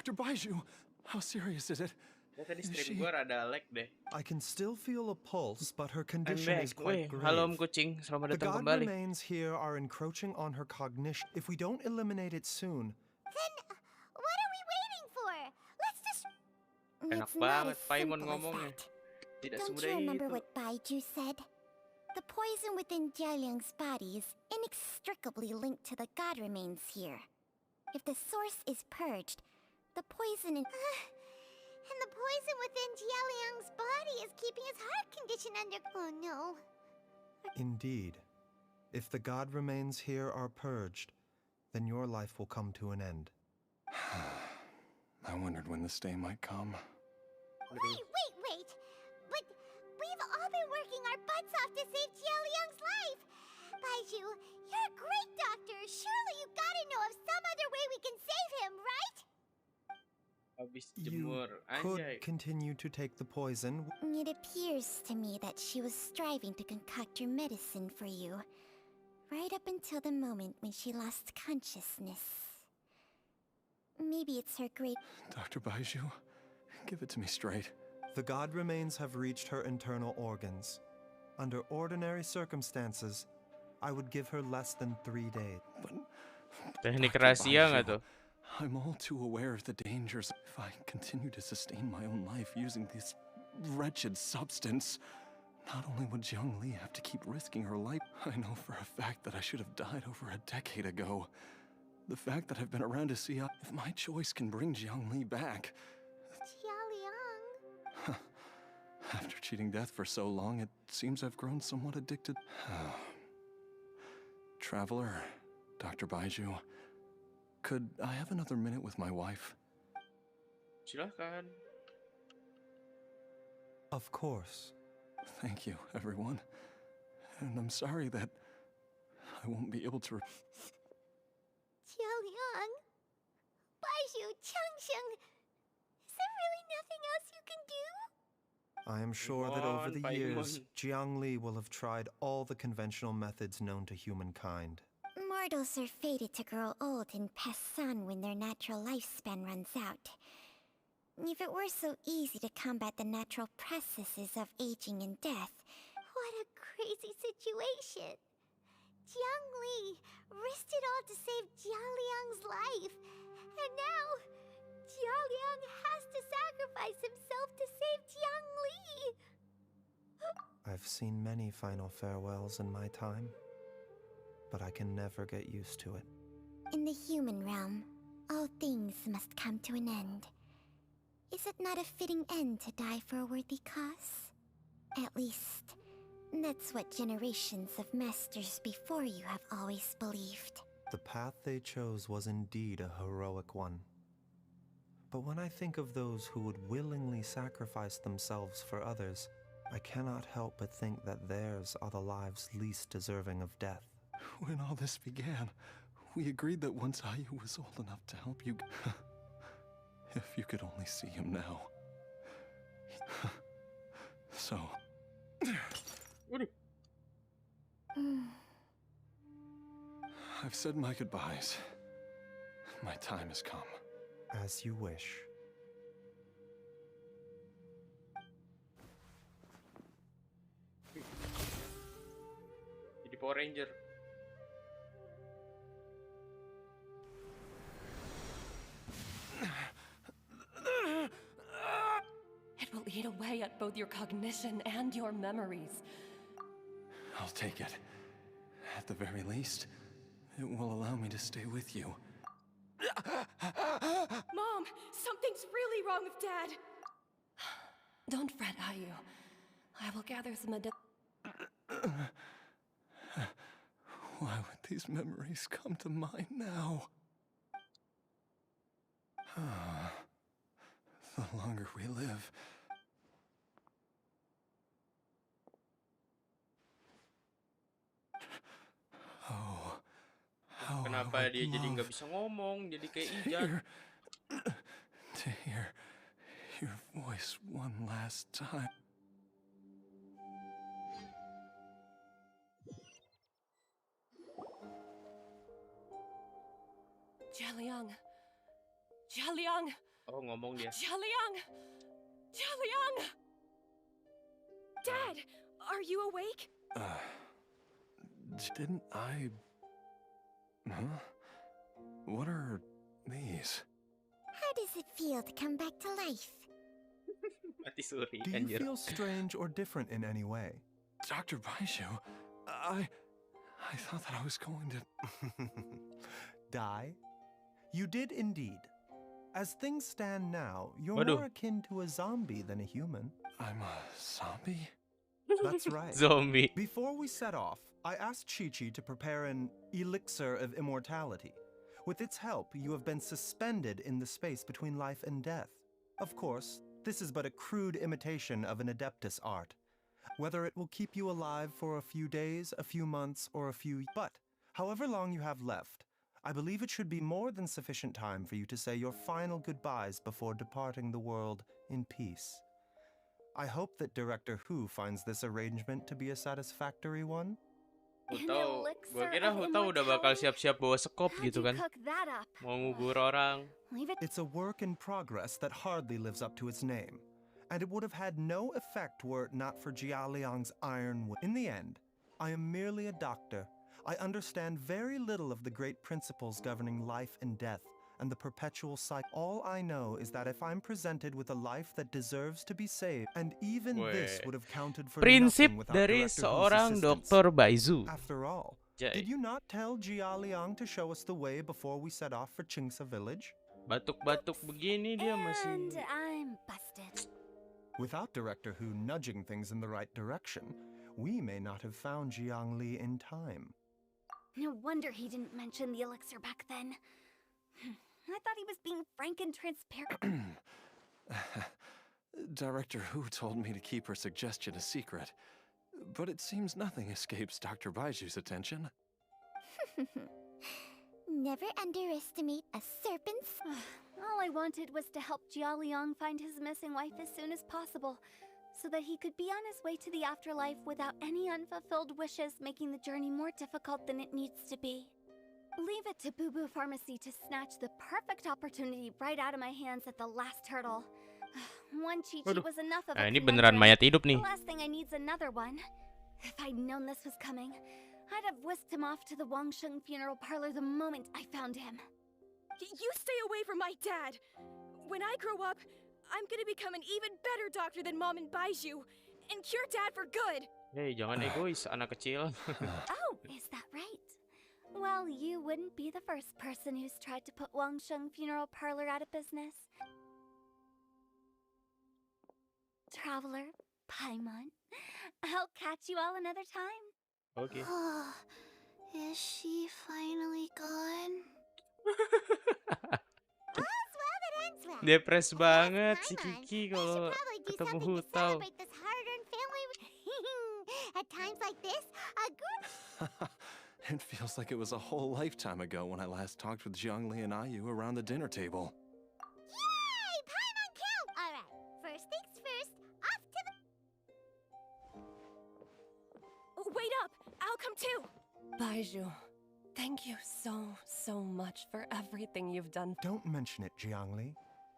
Dr. Baiju, how serious is it? Tadi stream gue rada lag deh. I can still feel a pulse, but her condition is quite grave. Halo Om Kucing, selamat The datang god kembali. remains here are encroaching on her cognition. If we don't eliminate it soon, Then what are we waiting for? Let's just... Enak It's not banget as Paimon simple as ngomongnya. that. Tidak Don't semudah you remember itu. what Baiju said? The poison within Jialiang's body is inextricably linked to the god remains here. If the source is purged, the poison in... and the poison within Jialiang's body is keeping his heart condition under... Oh no. indeed, if the god remains here are purged, then your life will come to an end. I wondered when this day might come. Wait! But we've all been working our butts off to save Jialiang's life! Baiju, you're a great doctor! Surely you gotta know of some other way we can save him, right? Habis You jemur, could anjay. continue to take the poison. It appears to me that she was striving to concoct your medicine for you, right up until the moment when she lost consciousness. Maybe it's her great... Dr. Baiju, give it to me straight. The god remains have reached her internal organs. Under ordinary circumstances, I would give her less than 3 days. But Teknik Dr. rahasia nggak Baiju, tuh? I'm all too aware of the dangers. If I continue to sustain my own life using this wretched substance, not only would Jiangli have to keep risking her life, I know for a fact that I should have died over a decade ago. The fact that I've been around to see if my choice can bring Jiangli back. Jialiang... After cheating death for so long, it seems I've grown somewhat addicted. Traveler, Dr. Baiju, could I have another minute with my wife? Silahkan. Of course. Thank you, everyone. And I'm sorry that I won't be able to. Jialiang, Baizhu, Changsheng, is there really nothing else you can do? I am sure that over the years, Jiangli will have tried all the conventional methods known to humankind. Mortals are fated to grow old and pass on when their natural lifespan runs out. If it were so easy to combat the natural processes of aging and death, what a crazy situation! Jiangli risked it all to save Jialiang's life, and now Jialiang has to sacrifice himself to save Jiangli! I've seen many final farewells in my time, but I can never get used to it. In the human realm, all things must come to an end. Is it not a fitting end to die for a worthy cause? At least, that's what generations of masters before you have always believed. The path they chose was indeed a heroic one. But when I think of those who would willingly sacrifice themselves for others, I cannot help but think that theirs are the lives least deserving of death. When all this began, we agreed that once Ayu was old enough to help you. If you could only see him now. So. I've said my goodbyes. My time has come. As you wish. Jadi Power Ranger. It will eat away at both your cognition and your memories. I'll take it. At the very least, it will allow me to stay with you. Mom, something's really wrong with Dad. Don't fret, Ayu. I will gather some Why would these memories come to mind now? The longer we live... Oh, how Kenapa dia jadi nggak bisa ngomong, jadi kayak Ijan? To hear your voice one last time. Jialiang. Jialiang. Oh, ngomong dia. Jialiang. Jialiang. Dad, are you awake? Didn't I... Huh? What are these? How does it feel to come back to life? Mati suri, Do you anjir. feel strange or different in any way? Dr. Baizhu, I thought that I was going to... Die? You did indeed. As things stand now, you're Waduh. more akin to a zombie than a human. I'm a zombie? That's right. Zombie. Before we set off, I asked Chi-Chi to prepare an elixir of immortality. With its help, you have been suspended in the space between life and death. Of course, this is but a crude imitation of an Adeptus art. Whether it will keep you alive for a few days, a few months, or a few... But, however long you have left, I believe it should be more than sufficient time for you to say your final goodbyes before departing the world in peace. I hope that Director Hu finds this arrangement to be a satisfactory one. Gua kira Huta udah bakal siap-siap bawa sekop gitu kan. Mau ngubur orang. It's a work in progress that hardly lives up to its name, and it would have had no effect were it not for Jialiang's iron will. In the end, I am merely a doctor. I understand very little of the great principles governing life and death, and the perpetual cycle. All I know is that if I'm presented with a life that deserves to be saved, and even this would have counted for Prinsip nothing without dari Director Hu's seorang assistance. Dr. Baizhu. After all, did you not tell Jialiang to show us the way before we set off for Qingsa village? Batuk-batuk begini dia masih. And I'm busted. Without Director Hu nudging things in the right direction, we may not have found Jiangli in time. No wonder he didn't mention the elixir back then. I thought he was being frank and transparent. Director Hu told me to keep her suggestion a secret, but it seems nothing escapes Dr. Baiju's attention. Never underestimate a serpent's... All I wanted was to help Jialiang find his missing wife as soon as possible, so that he could be on his way to the afterlife without any unfulfilled wishes making the journey more difficult than it needs to be. Leave it to Boo Boo Pharmacy to snatch the perfect opportunity right out of my hands at the last hurdle. One cheat sheet was enough of a ini beneran mayat hidup nih. The last thing I need's another one. If I'd known this was coming, I'd have whisked him off to the Wangsheng funeral parlor the moment I found him. You stay away from my dad! When I grow up, I'm gonna become an even better doctor than Mom and Baiju, and cure Dad for good! Hey, jangan egois, anak kecil. Oh, is that right? Well, you wouldn't be the first person who's tried to put Wangsheng funeral parlor out of business. Traveler, Paimon, I'll catch you all another time. Okay. Is she finally gone? Depres banget si Kiki kalau ketemu Hutao. At times like this, a group... It feels like it was a whole lifetime ago when I last talked with Zhongli and Ayu around the dinner table. Yay! Paimon count! Alright, first things first, off to the... Wait up! I'll come too! Baiju, thank you so much for everything you've done. Don't mention it, Jiangli.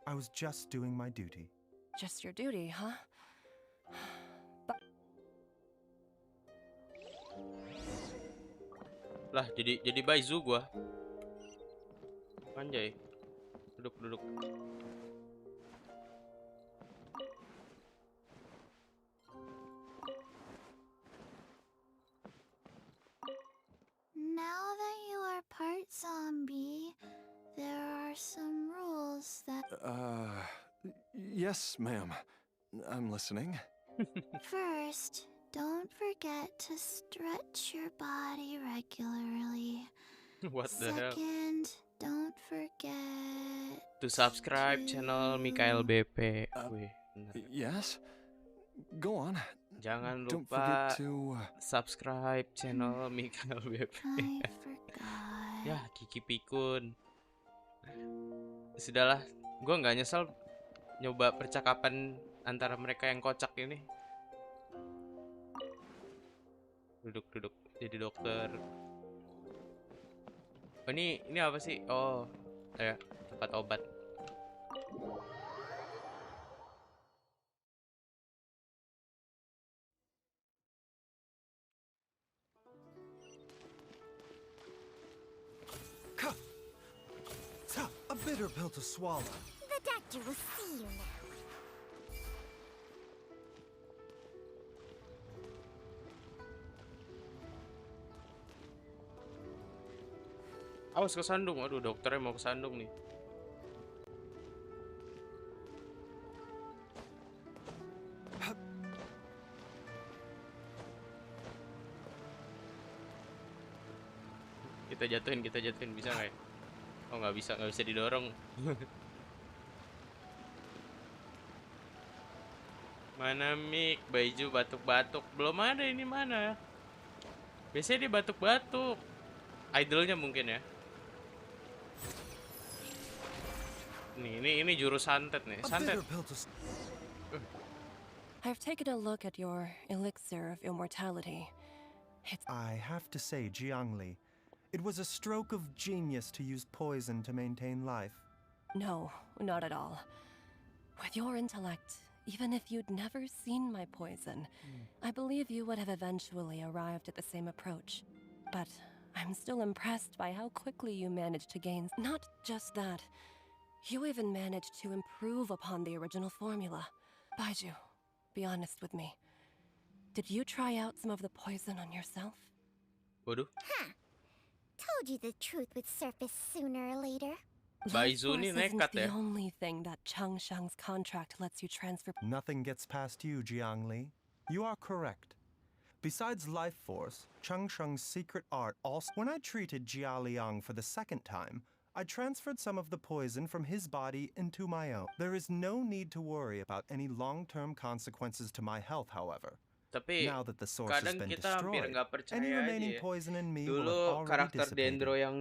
I was just doing my duty. Just your duty, huh? But Lah, jadi Baizu gua. Anjay. Duduk. Now that you are part zombie, there are some rules that... Yes, ma'am. I'm listening. First, don't forget to stretch your body regularly. What the hell? Second, don't forget To subscribe channel Mikael BP. Wih, bener. Yes? Go on. Jangan Don't lupa forget to... subscribe channel Mikael BP. I forgot. Ya, Kiki Pikun. Sudahlah, gue nggak nyesel nyoba percakapan antara mereka yang kocak ini. Duduk jadi dokter. Oh, ini apa sih? Oh, ya, tempat obat. A bitter pill to swallow. The doctor will see you now. Awas kesandung. Aduh, dokternya mau kesandung nih. Kita jatuhin, bisa nggak ya? Oh, nggak bisa didorong. Mana Mik? Baiju batuk-batuk. Belum ada ini mana? Biasanya dia batuk-batuk. Idolnya mungkin ya. Nih, ini jurus santet nih. Santet. I've taken a look at your elixir of immortality. I have to say, Jiangli, it was a stroke of genius to use poison to maintain life. No, not at all. With your intellect, even if you'd never seen my poison, I believe you would have eventually arrived at the same approach. But I'm still impressed by how quickly you managed to gain. Not just that, you even managed to improve upon the original formula. Baiju, be honest with me. Did you try out some of the poison on yourself? Waduh. Huh. Told you the truth would surface sooner or later. Baizu Life ini force isn't nekat the ya. only thing that Changsheng's contract lets you transfer. Nothing gets past you, Jiangli. You are correct. Besides life force, Changsheng's secret art also... When I treated Jia Liang for the second time, I transferred some of the poison from his body into my own. There is no need to worry about any long-term consequences to my health, however. Tapi Now that the source has kadang been kita hampir destroyed, nggak any percaya aja remaining ya. poison in me will have Dulu already karakter dissipated. Dendro yang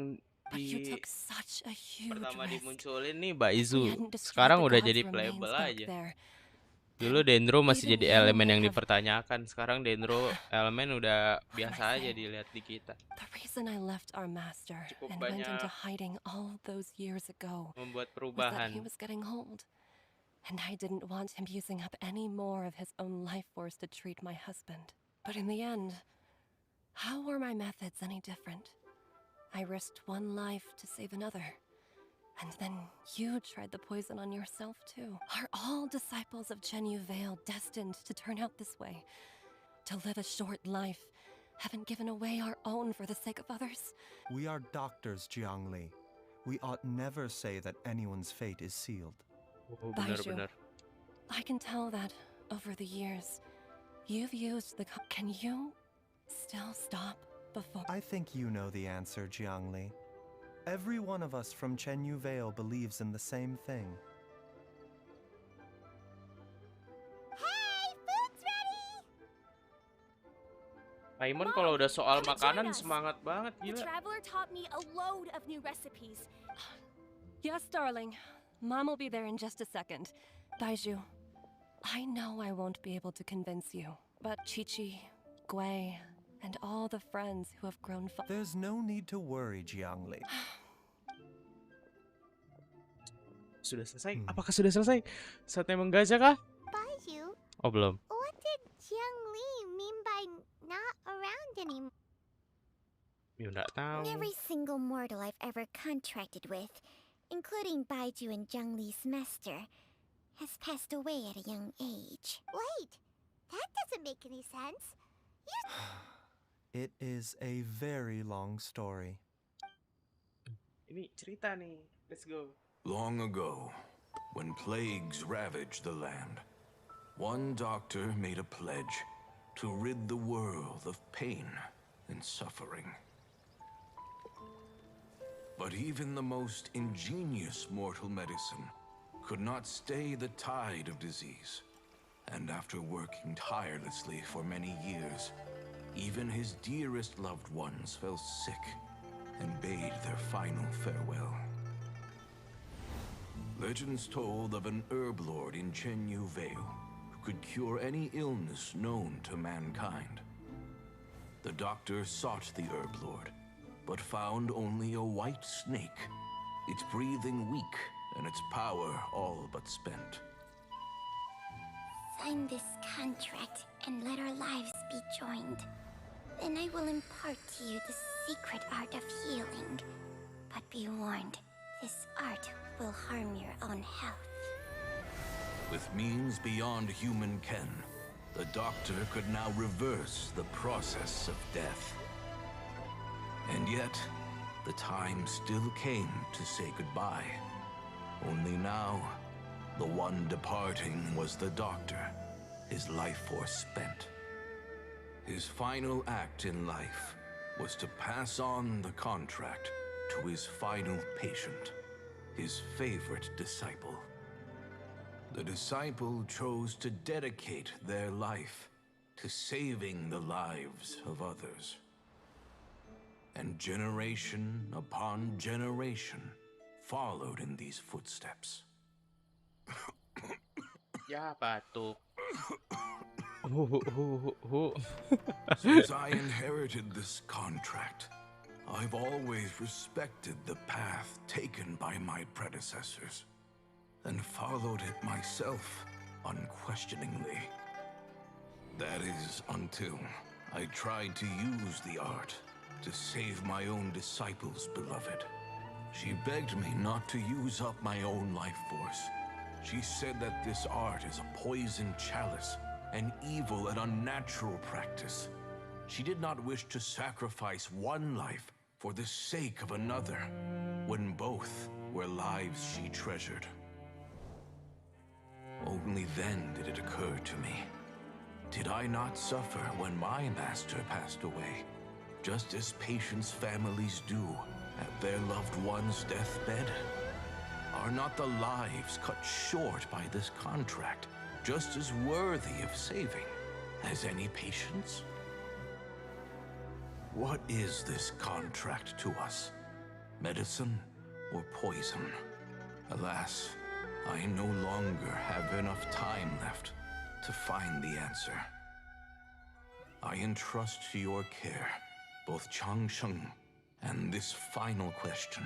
But you di took such a huge pertama risk. dimunculin nih We Baizu. hadn't destroyed Sekarang the udah god's jadi remains playable back aja. there. Dulu Dendro masih Even jadi you elemen might yang have- dipertanyakan. Sekarang Dendro elemen udah What can biasa I aja say? dilihat di kita. The reason I left our master Cukup and went into banyak hiding all those years ago Membuat was that he perubahan. was getting old. And I didn't want him using up any more of his own life force to treat my husband. But in the end, how were my methods any different? I risked one life to save another. And then you tried the poison on yourself too. Are all disciples of Chenyu Vale destined to turn out this way? To live a short life, haven't given away our own for the sake of others? We are doctors, Jiangli. We ought never say that anyone's fate is sealed. Oh, Baizhu, benar-benar. I can tell that over the years, you've used the... Can you still stop before... I think you know the answer, Jiangli. Every one of us from Chenyu Vale believes in the same thing. Hey, food's ready! Paimon Mom, kalau udah soal come and makanan join us. semangat banget The gila. traveler taught me a load of new recipes. Yes, darling. Mom will be there in just a second. Baizhu, I know I won't be able to convince you, but Chi-Chi, Gui, and all the friends who have grown There's no need to worry, Jiangli. Sudah selesai? Apakah sudah selesai? Saatnya menggacha kah? Baizhu, Oh, belum. what did Jiangli mean by not around anymore? Ya nggak tahu. Every single mortal I've ever contracted with, including Baizhu and Jiangli's master, has passed away at a young age. Wait, that doesn't make any sense. It is a very long story. Ini cerita nih. Let's go. Long ago, when plagues ravaged the land, one doctor made a pledge to rid the world of pain and suffering. But even the most ingenious mortal medicine could not stay the tide of disease. And after working tirelessly for many years, even his dearest loved ones fell sick and bade their final farewell. Legends told of an herb lord in Chenyu Vale who could cure any illness known to mankind. The doctor sought the herb lord, but found only a white snake, its breathing weak and its power all but spent. Sign this contract and let our lives be joined. Then I will impart to you the secret art of healing. But be warned, this art will harm your own health. With means beyond human ken, the doctor could now reverse the process of death. And yet, the time still came to say goodbye. Only now, the one departing was the doctor, his life force spent. His final act in life was to pass on the contract to his final patient, his favorite disciple. The disciple chose to dedicate their life to saving the lives of others. And generation upon generation followed in these footsteps. Ya, batuk. Since I inherited this contract, I've always respected the path taken by my predecessors and followed it myself unquestioningly. That is until I tried to use the art to save my own disciple's beloved. She begged me not to use up my own life force. She said that this art is a poison chalice, an evil and unnatural practice. She did not wish to sacrifice one life for the sake of another, when both were lives she treasured. Only then did it occur to me. Did I not suffer when my master passed away, just as patients' families do at their loved one's deathbed? Are not the lives cut short by this contract just as worthy of saving as any patients? What is this contract to us? Medicine or poison? Alas, I no longer have enough time left to find the answer. I entrust to your care both Changsheng and this final question.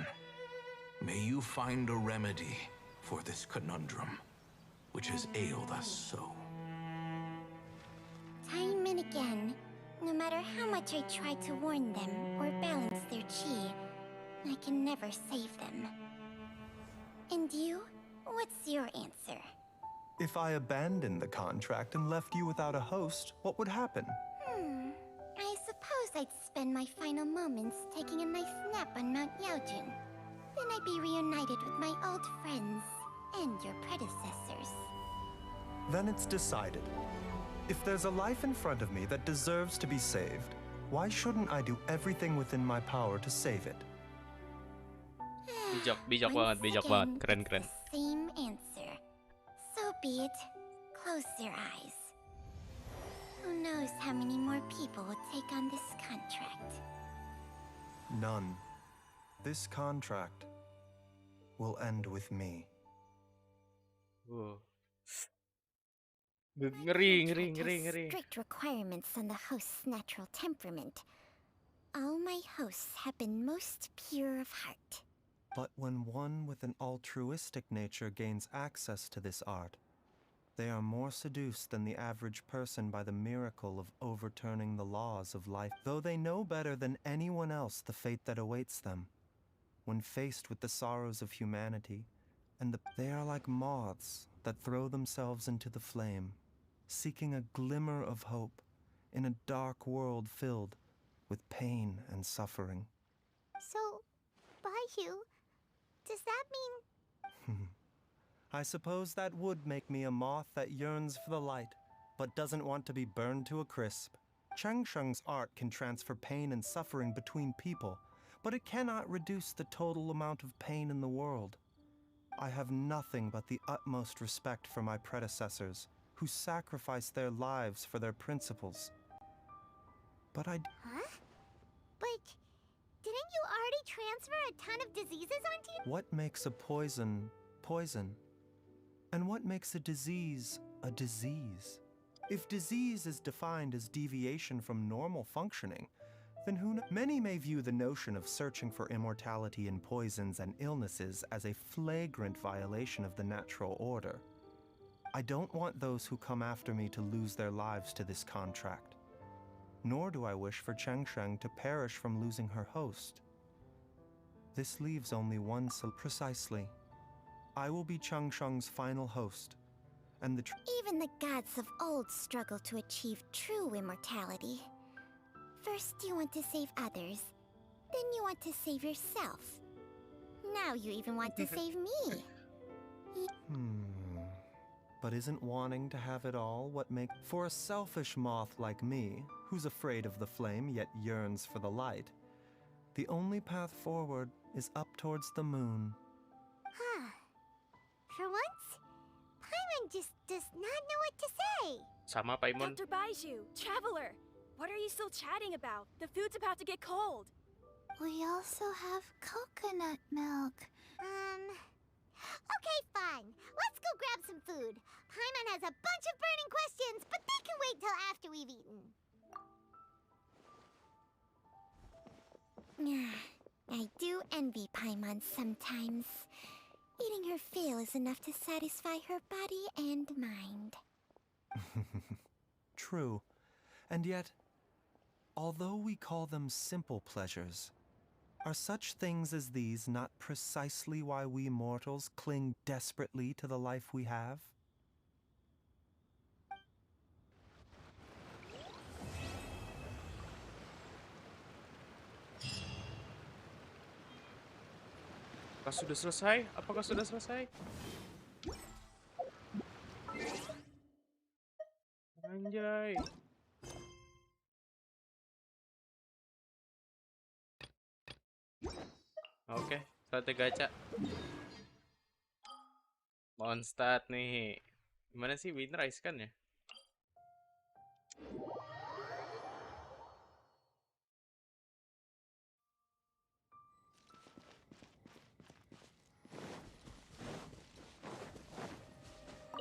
May you find a remedy for this conundrum, which has ailed us so. Time and again, no matter how much I try to warn them or balance their chi, I can never save them. And you? What's your answer? If I abandoned the contract and left you without a host, what would happen? I suppose I'd spend my final moments taking a nice nap on Mount Yaojun. Then I'd be reunited with my old friends and your predecessors. Then it's decided. If there's a life in front of me that deserves to be saved, why shouldn't I do everything within my power to save it? Bijak banget, keren. Same answer. So be it. Close your eyes. Who knows how many more people will take on this contract? None. This contract will end with me. Ngeri. Strict requirements on the host's natural temperament. All my hosts have been most pure of heart. But when one with an altruistic nature gains access to this art, they are more seduced than the average person by the miracle of overturning the laws of life, though they know better than anyone else the fate that awaits them. When faced with the sorrows of humanity, they are like moths that throw themselves into the flame, seeking a glimmer of hope in a dark world filled with pain and suffering. So, Baihu, does that mean... I suppose that would make me a moth that yearns for the light, but doesn't want to be burned to a crisp. Changsheng's art can transfer pain and suffering between people, but it cannot reduce the total amount of pain in the world. I have nothing but the utmost respect for my predecessors, who sacrificed their lives for their principles. But Huh? But didn't you already transfer a ton of diseases onto you? What makes a poison poison? And what makes a disease a disease? If disease is defined as deviation from normal functioning, then many may view the notion of searching for immortality in poisons and illnesses as a flagrant violation of the natural order. I don't want those who come after me to lose their lives to this contract. Nor do I wish for Changsheng to perish from losing her host. This leaves only one precisely. I will be Changsheng's final host, and Even the gods of old struggle to achieve true immortality. First you want to save others, then you want to save yourself. Now you even want to save me. But isn't wanting to have it all what makes... For a selfish moth like me, who's afraid of the flame yet yearns for the light, the only path forward is up towards the moon. For once, Paimon just does not know what to say. Sama Paimon. Dr. Baiju, Traveler, what are you still chatting about? The food's about to get cold. We also have coconut milk. Okay, fine. Let's go grab some food. Paimon has a bunch of burning questions, but they can wait till after we've eaten. I do envy Paimon sometimes. Eating her fill is enough to satisfy her body and mind. True. And yet, although we call them simple pleasures, are such things as these not precisely why we mortals cling desperately to the life we have? Apakah sudah selesai? Apakah sudah selesai? Anjay. Oke, sate gacha. On start nih. Gimana sih win rice kan ya?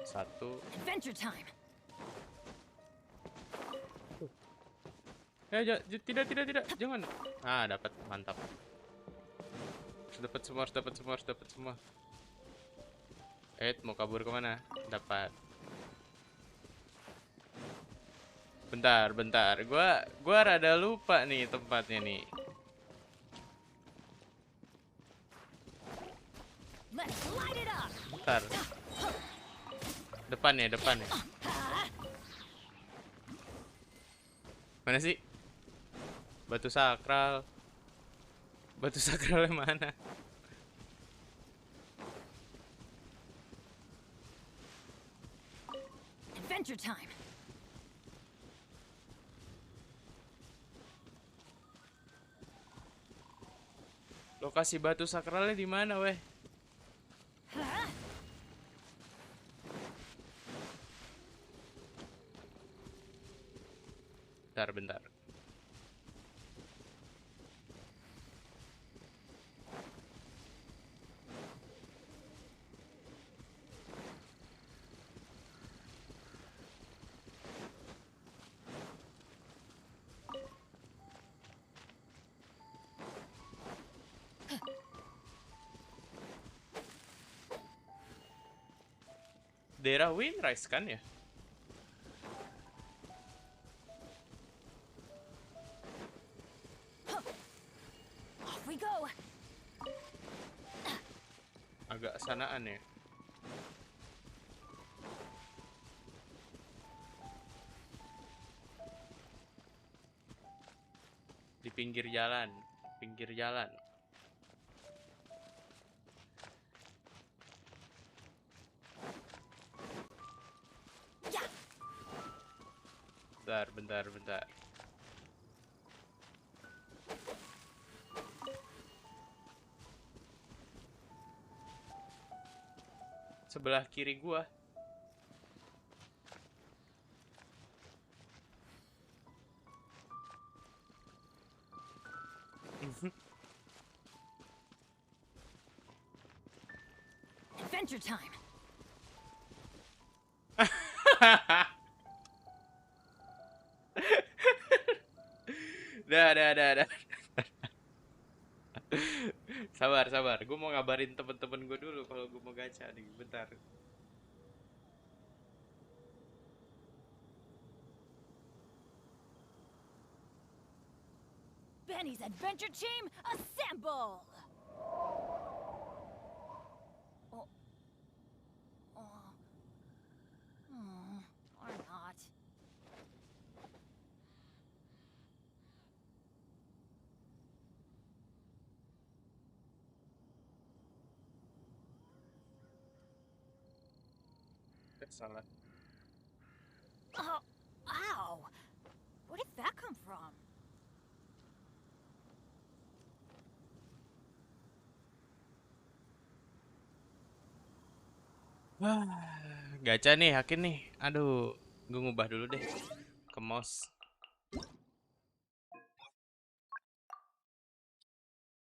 Satu. Adventure time. Tidak, jangan. Ah, dapat, mantap. Harus dapat semua. Mau kabur kemana? Dapat. Bentar. Gua rada lupa nih tempatnya nih. Let's light it up. Bentar. Depan ya. Mana sih? Batu sakralnya mana? Adventure time. Lokasi batu sakralnya di mana, weh? Bentar. Daerah Windrise kan ya? Off we go. Agak sanaan ya. Di pinggir jalan. Bentar. Sebelah kiri gua. Adventure time. Dah. Sabar. Gue mau ngabarin temen-temen gue dulu kalau gue mau gacha nih. Bentar. Benny's adventure team, assemble! Or not. Salah. Oh, ow! Where did that come from? Gacha nih, yakin nih. Aduh, gue ngubah dulu deh ke mouse.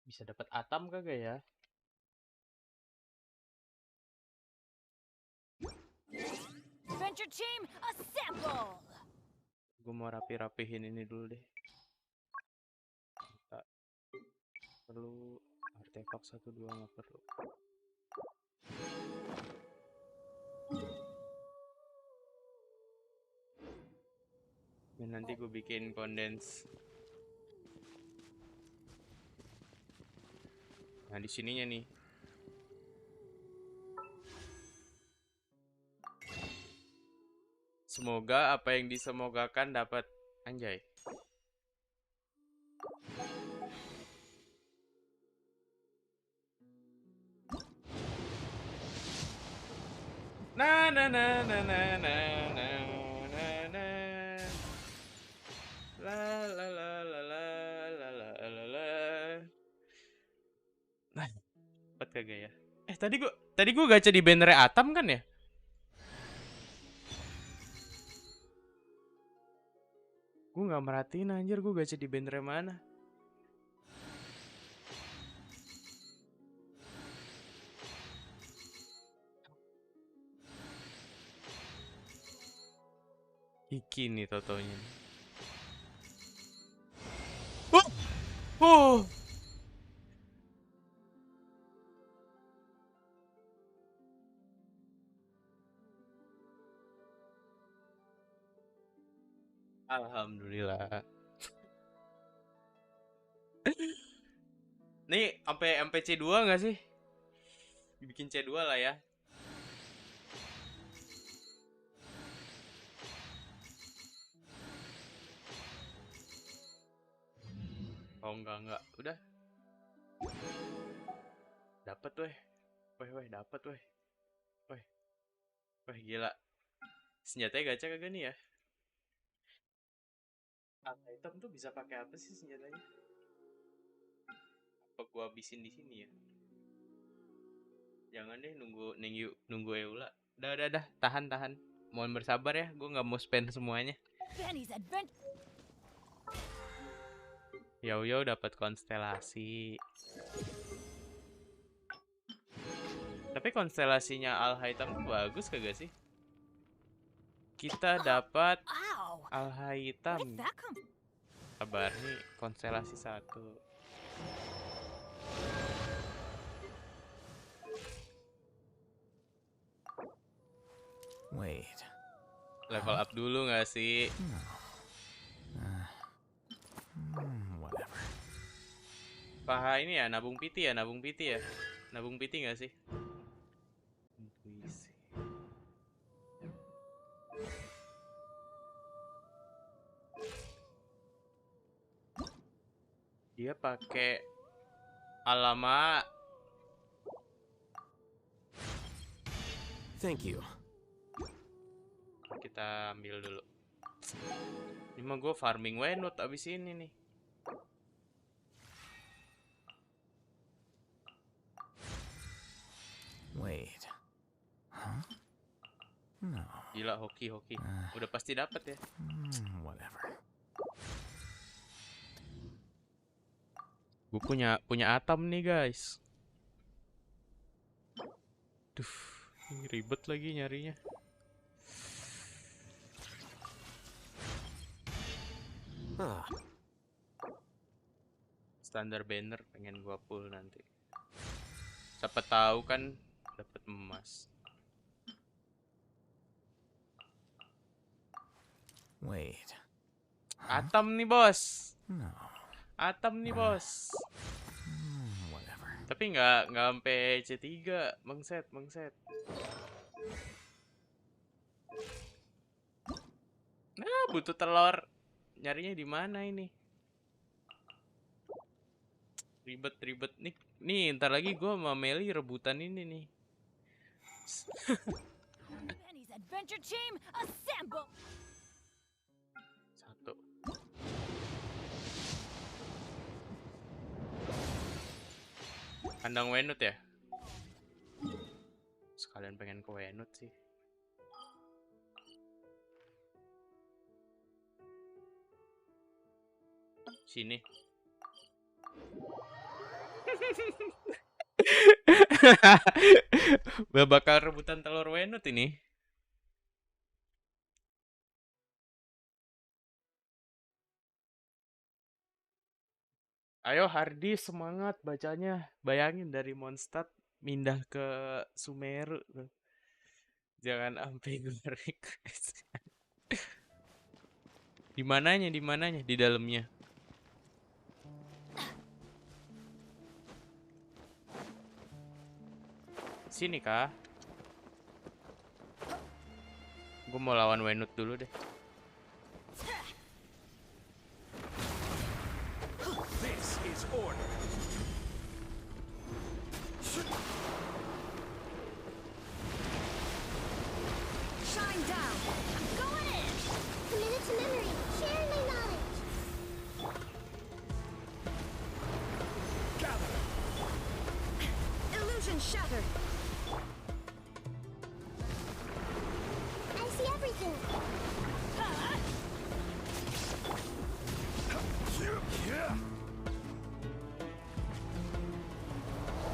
Bisa dapat atam kagak ya? Adventure team, assemble! Gue mau rapihin ini dulu deh. Tak perlu artefak 1 2 nggak perlu. Dan nanti gue bikin condense. Nah di sininya nih. Semoga apa yang disemogakan dapat anjay. Na. La. Dapat kagak ya? Tadi gua gacha di banner Atam kan ya? Gue nggak merhatiin anjir, gue gacha di banner mana. Iki nih totonya. Oh. Alhamdulillah. Nih sampai C2 nggak sih? Dibikin C2 lah ya. Oh enggak. Udah. Dapat weh. Weh dapat weh. Weh gila. Senjatanya gacha kagak nih ya? Item tuh bisa pakai apa sih senjatanya? Apa gua habisin di sini ya? Jangan deh, nunggu Eula. Udah, tahan. Mohon bersabar ya, gua nggak mau spend semuanya. Yo dapat konstelasi. Tapi konstelasinya Al Hitam tuh bagus kagak sih? Kita dapat Al Hitam. Sabar nih, konstelasi 1. Wait. Level up dulu nggak sih? Whatever. Paha ini ya, nabung piti ya. Nabung piti nggak sih? Intuisi. Dia pakai Lama. Thank you. Kita ambil dulu. Ini mah gue farming wenut abis ini nih. Wait. Huh? No. Gila hoki. Udah pasti dapat ya. Whatever. Gue punya Atam nih guys. Duh, ini ribet lagi nyarinya. Standar banner pengen gua pull nanti. Siapa tahu kan dapat emas. Wait. Atam nih bos. No. Atam nih bos. Whatever. Tapi nggak sampai C3, bangset. Nah, butuh telur. Nyarinya di mana ini? Ribet nih ntar lagi gue sama Meli rebutan ini nih. Satu. Kandang wenut ya? Sekalian pengen ke wenut sih. Sini. Bakal rebutan telur wenut ini. Ayo Hardi semangat bacanya. Bayangin dari Mondstadt pindah ke Sumeru. Jangan sampai gue request. Di mananya? Di dalamnya. Sini kah? Gue mau lawan wenut dulu deh. This is order. Shine down. I'm going in. Committed to memory. Sharing my knowledge. Gather. Shattered. I see everything.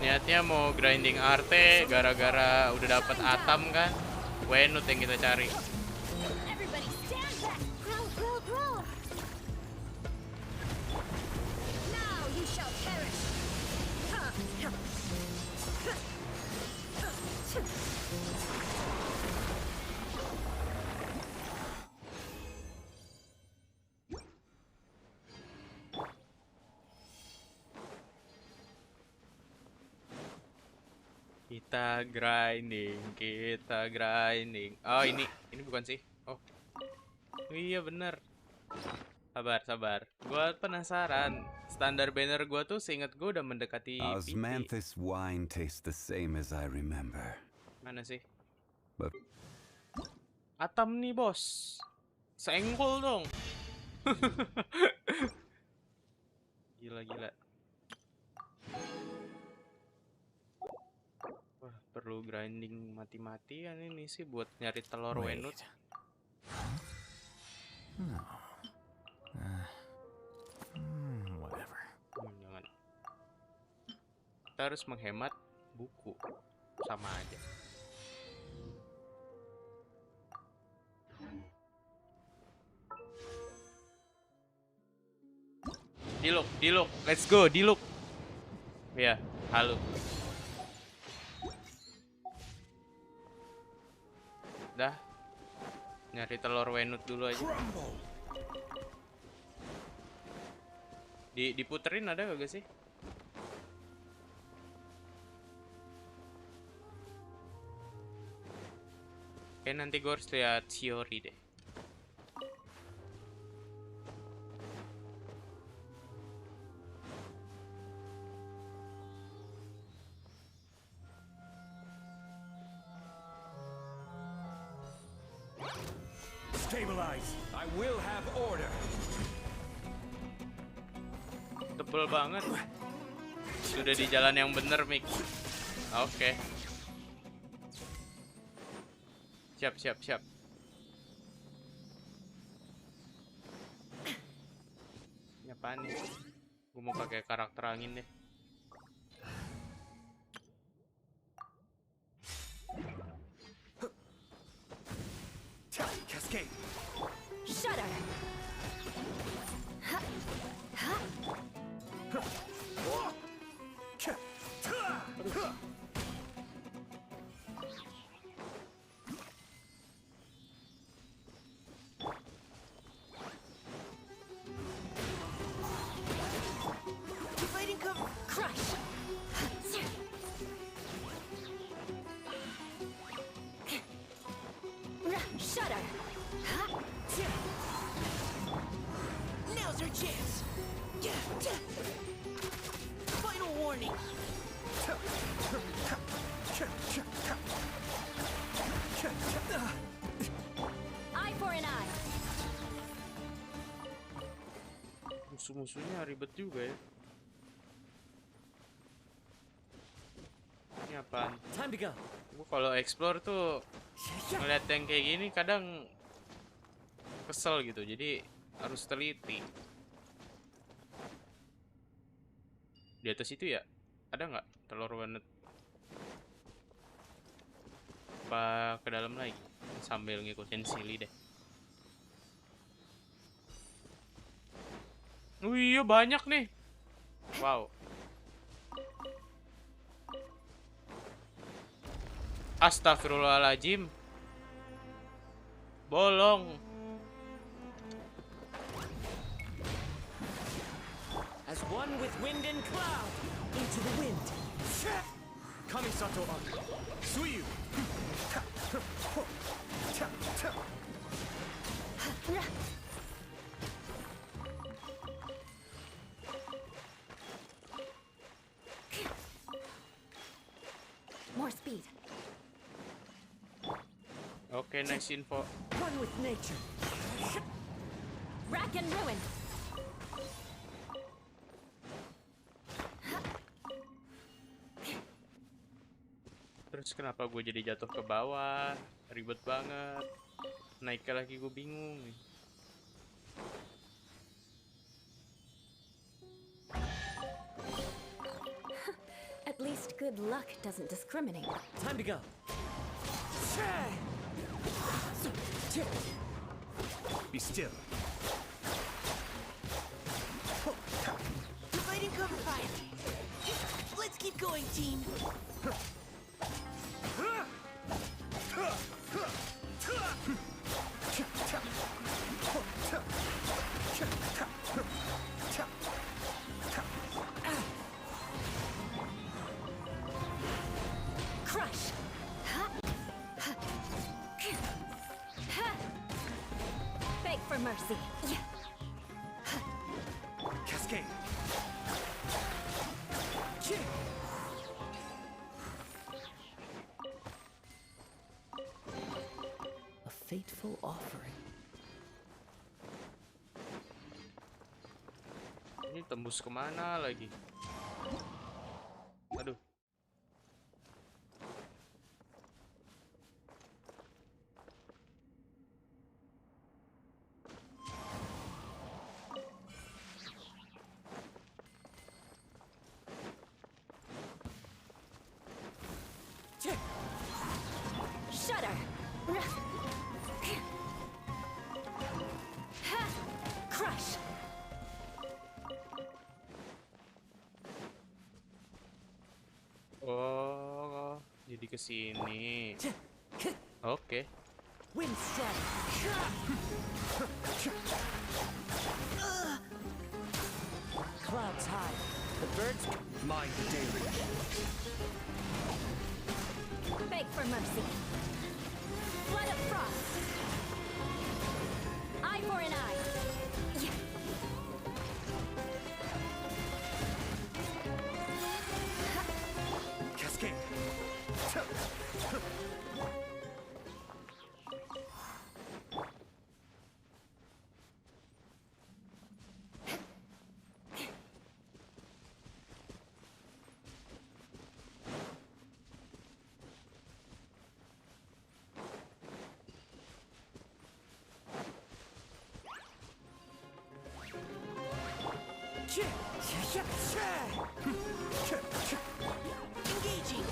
Niatnya mau grinding arte gara-gara udah dapet atam kan. Wenut yang kita cari. Everybody stand back. Grow, grow, grow. Now you shall perish. Kita grinding. Oh, ini bukan sih. Oh. Iya bener. Sabar. Gua penasaran. Standar banner gua tuh seingat gua udah mendekati PT. Osmanthus wine tastes the same as I remember. Mana sih? But Atam nih, bos. Senggol dong. Gila. Wah, perlu grinding mati-matian ini sih buat nyari telur wenut. No. Whatever. Jangan. Kita harus menghemat buku. Sama aja. Diluk. Let's go, diluk. Ya, halo. Dah. Nyari telur wenut dulu aja. Diputerin ada kagak sih? Oke, nanti gue harus lihat teori deh. Stabilize. I will have order. Tebel banget. Sudah di jalan yang bener, Mik. Oke. Siap. Ini apaan nih? Gue mau pakai karakter angin deh. Cascade. Shudder. Dividing cover. Crush. Shudder. Now's our chance. Final warning. Eye for an eye. Musuh-musuhnya ribet juga ya. Ini apaan? Time to go. Gue kalau explore tuh ngeliat yang kayak gini kadang kesel gitu, jadi harus teliti. Di atas itu ya ada nggak telur wenut? Apa ke dalam lagi sambil ngikutin Silly deh. Iya banyak nih. Wow. Astagfirullahaladzim. Bolong. As one with wind and cloud, into the wind. Kamisato on. Suyu. More speed. Oke, nice info. One with nature. Rack and ruin. Terus kenapa gue jadi jatuh ke bawah? Ribet banget. Naiknya lagi gue bingung nih. At least good luck doesn't discriminate. Time to go. Be still. Providing cover fire. Let's keep going, team. Crush. Beg for mercy. Cascade. A fateful offering. Ini tembus kemana lagi? Aduh. Shudder. Crush. Oh, jadi ke sini. Oke. Wind strike. Clouds high. The birds Mind the daily. Beg for mercy. Blood of frost. Eye for an eye. Cascade. engaging.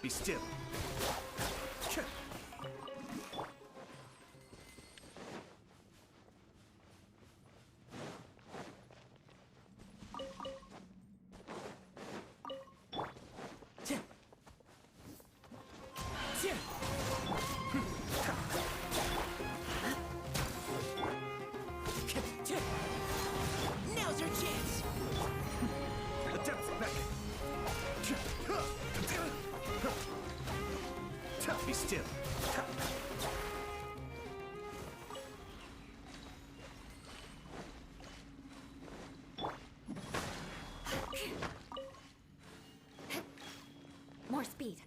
Be still. Now's your chance. The depths back. Be still. More speed.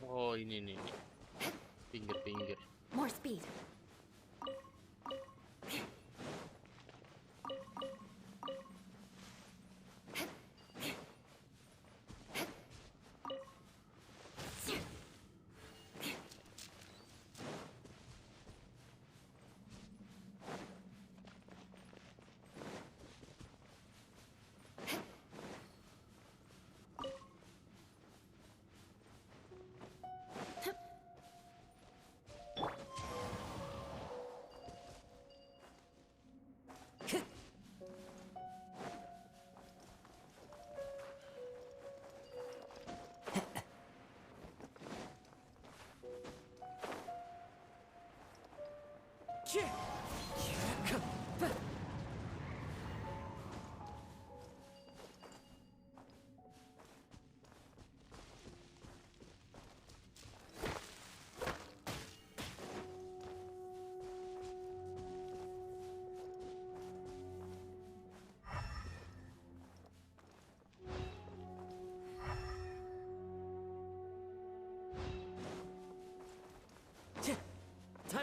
Oh, ini nih. Pinggir-pinggir. More speed.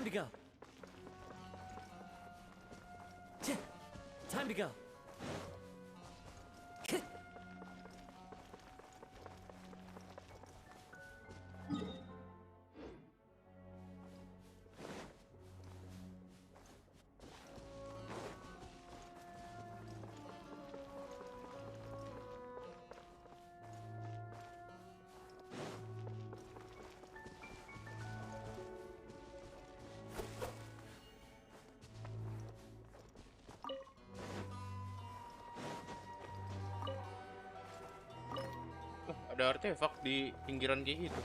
Time to go. Time to go. Ada artefak di pinggiran kayak gitu.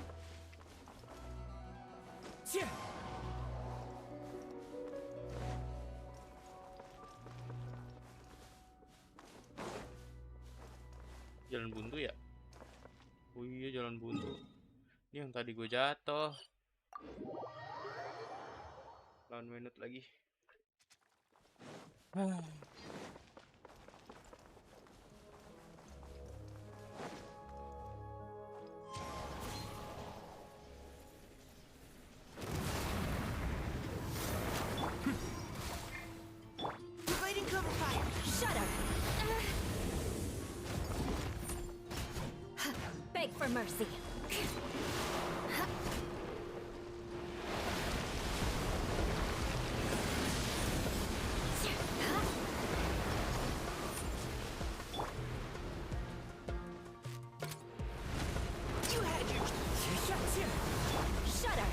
Jalan buntu ya? Oh iya, jalan buntu. Ini yang tadi gue jatuh. 8 menit lagi. Providing cover fire. Shut up! Beg for mercy. You had your Shut up!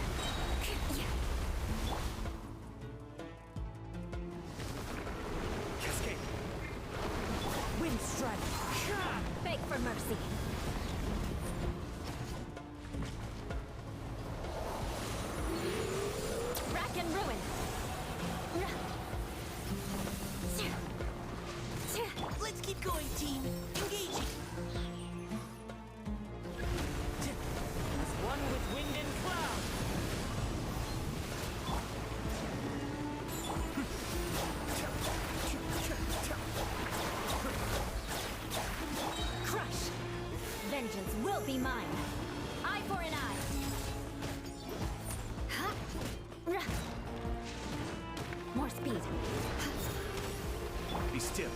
Cascade. Wind strike. Beg for mercy. Rack and ruin. Let's keep going, team. Engaging. As one with wind and cloud. Crush. Vengeance will be mine. Eye for an eye. More speed. Be still.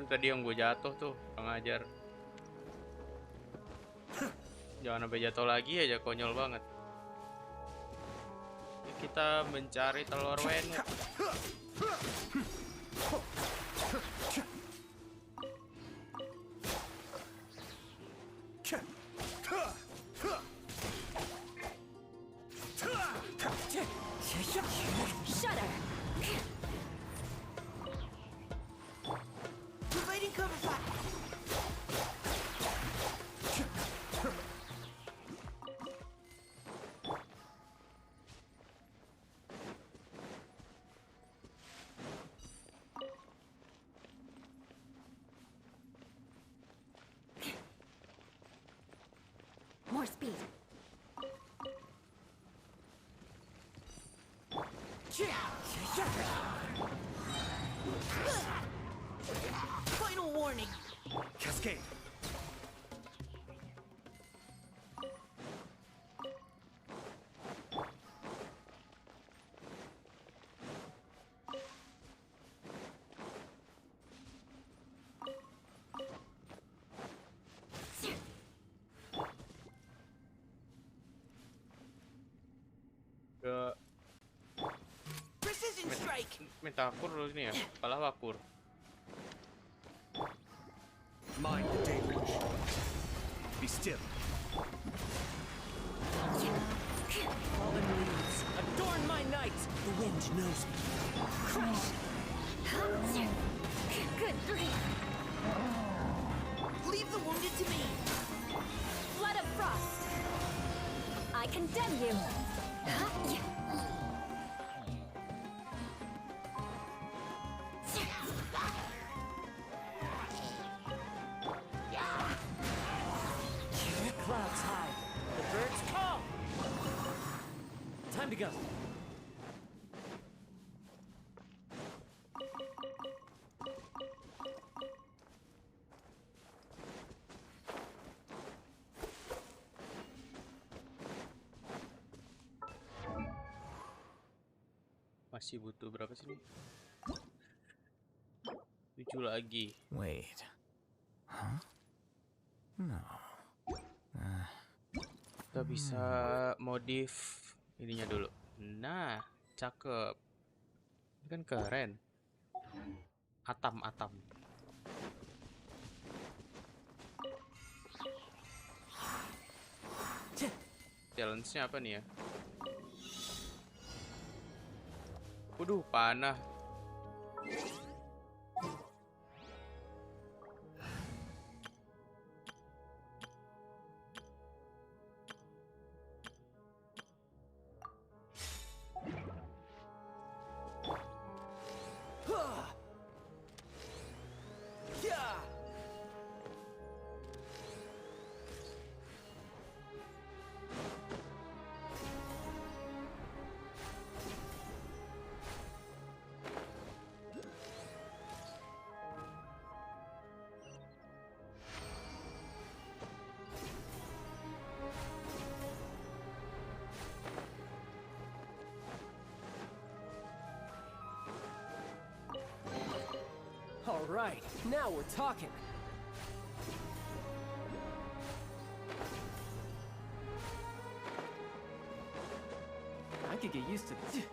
Itu tadi yang gue jatuh tuh, pengajar. Jangan sampai jatuh lagi aja, konyol banget. Ini kita mencari telur wenut. Shudder. Providing cover fire. More speed. Final warning. Cascade. Ya, Precision strike. Minta akur dulu ini ya, kepala wakur. Mind the deluge. Be still. Fallen leaves, adorn my night. The wind knows me. Crush. Good grief. Leave the wounded to me. Flood of frost. I condemn you. Clouds high, the birds call. Time to go. Masih butuh berapa sih nih? 7 lagi. Wait. Huh? No. Kita bisa modif ininya dulu. Nah, cakep. Ini kan keren. Atam. Challenge-nya apa nih ya? Waduh, panah. All right, now we're talking. I could get used to this.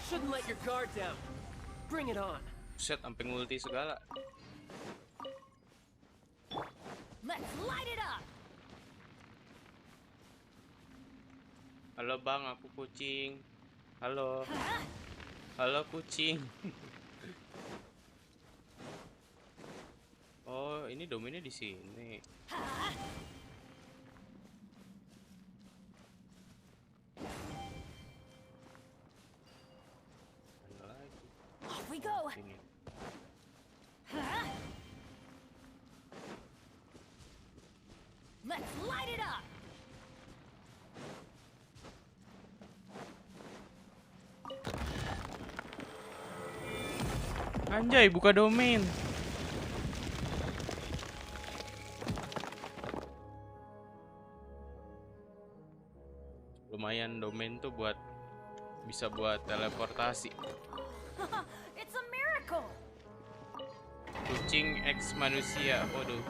Shouldn't let your guard down. Bring it on. Set sampai ngulti segala. Let's light it up. Halo bang, aku kucing. Halo. Halo kucing. Oh, ini domainnya di sini. Off we go. Let's light it up. Anjay, buka domain. Lumayan domain tuh buat bisa buat teleportasi. It's a miracle. Kucing X manusia. Waduh.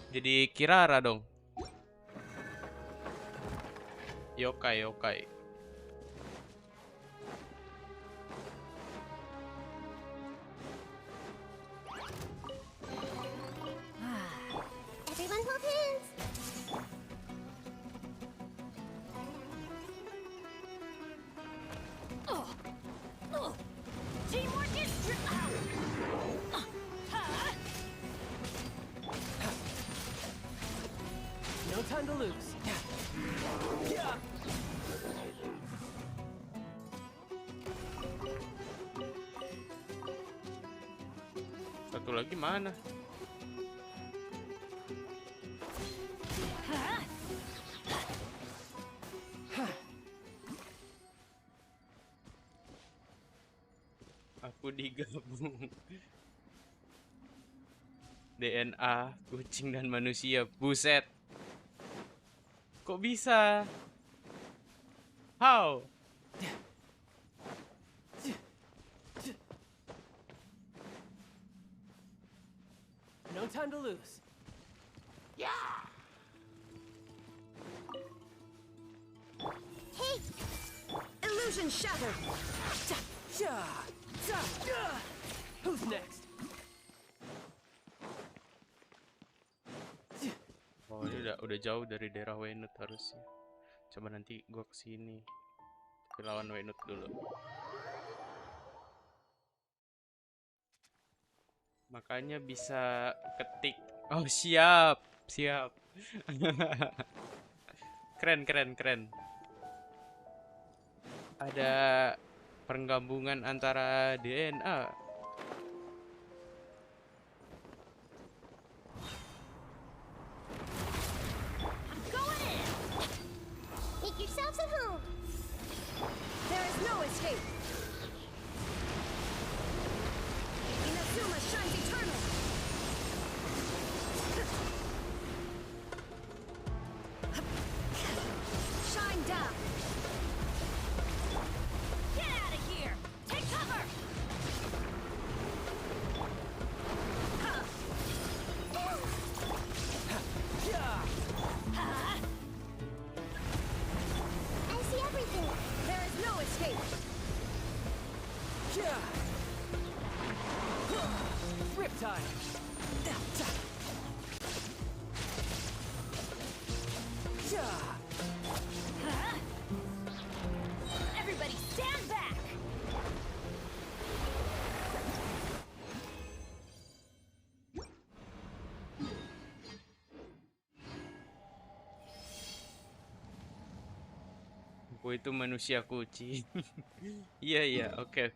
Jadi Kirara dong. Yokai. Everyone hold hands. Teamwork is No time to lose. Satu lagi mana? aku digabung. DNA kucing dan manusia. Buset. Kok bisa? How? No time to lose. Yeah. Hey. Illusion shattered. Who's next? Oh, ini udah jauh dari daerah Wenut harusnya. Coba nanti gua kesini. Tapi lawan Wenut dulu. Makanya bisa ketik. Oh, siap. Siap. Keren. Ada penggabungan antara DNA. Going in. Make yourselves at home. There is no escape. Inazuma shines eternal. Shine down. Get out of here. Take cover. I see everything. There is no escape. Riptide. Everybody stand back. Aku itu manusia kucing. Iya, oke.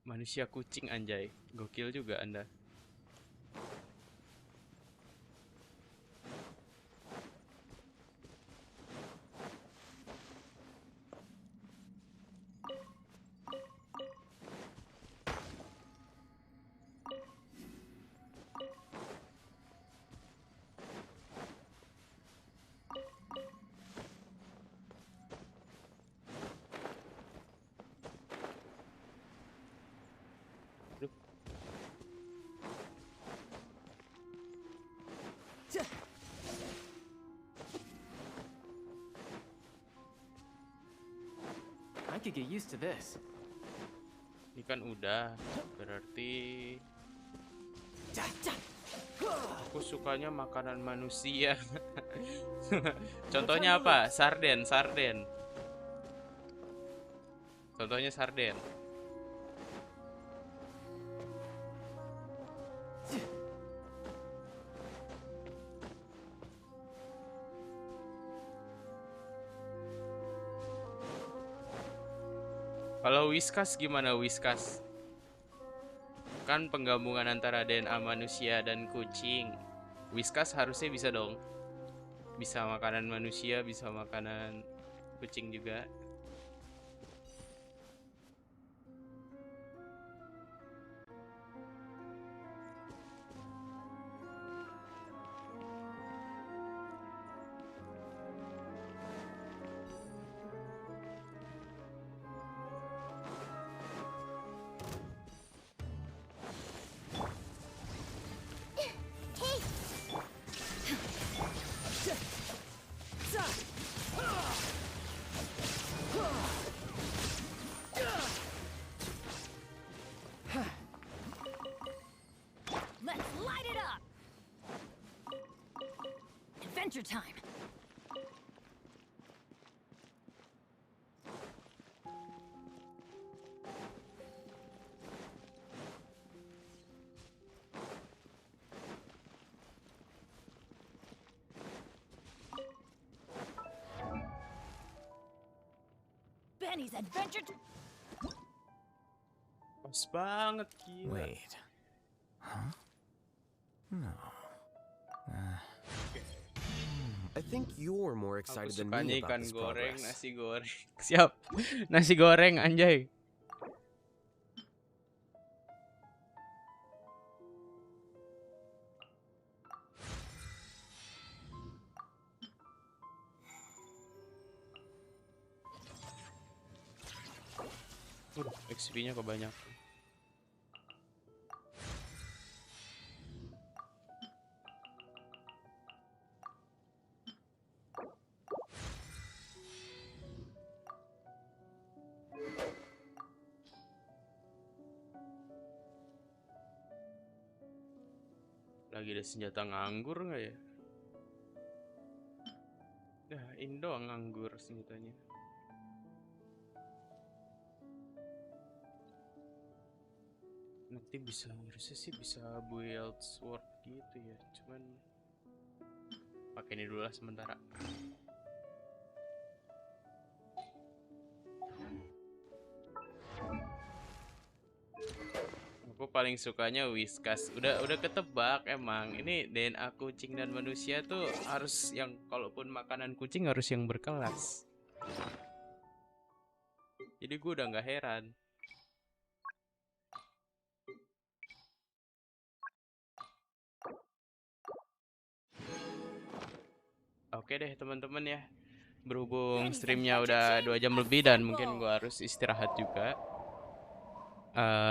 Manusia kucing anjay. Gokil juga Anda. I could get used to this. Ini kan udah. Berarti aku sukanya makanan manusia. Contohnya apa? Sarden. Contohnya sarden. Kalau Whiskas gimana Whiskas? Kan penggabungan antara DNA manusia dan kucing. Whiskas harusnya bisa dong. Bisa makanan manusia, bisa makanan kucing juga. Let's light it up. Adventure time. Benny's adventure. Pas banget gila. Wait. Huh? No. I think you're more excited than me about Ikan this goreng, progress. nasi goreng. Siap. Nasi goreng anjay. XP-nya kebanyakan. Lagi ada senjata nganggur nggak ya? Nah, ini doang nganggur senjatanya. Nanti bisa, harusnya sih bisa build sword gitu ya. Cuman pakai ini dulu lah sementara. Aku paling sukanya whiskas. Udah ketebak emang. Ini DNA kucing dan manusia tuh harus yang, kalaupun makanan kucing harus yang berkelas. Jadi gue udah nggak heran. Oke deh teman-teman ya. Berhubung streamnya udah 2 jam lebih dan mungkin gue harus istirahat juga.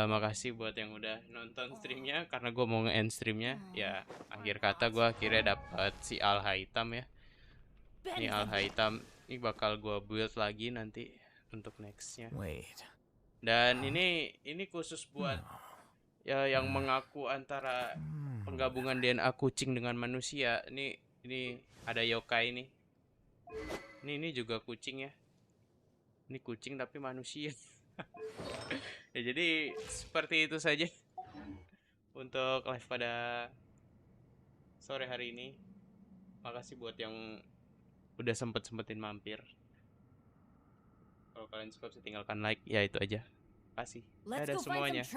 Makasih buat yang udah nonton streamnya, karena gue mau nge-end streamnya. Ya akhir kata gue akhirnya dapet si alha hitam ya. Ini alha hitam, ini bakal gue build lagi nanti untuk nextnya. Dan ini khusus buat ya yang mengaku antara penggabungan DNA kucing dengan manusia. Ini ada yokai nih. Ini juga kucing ya. Ini kucing tapi manusia. Ya jadi seperti itu saja untuk live pada sore hari ini. Makasih buat yang udah sempetin mampir. Kalau kalian suka bisa tinggalkan like, ya itu aja. Kasih. Dadah semuanya.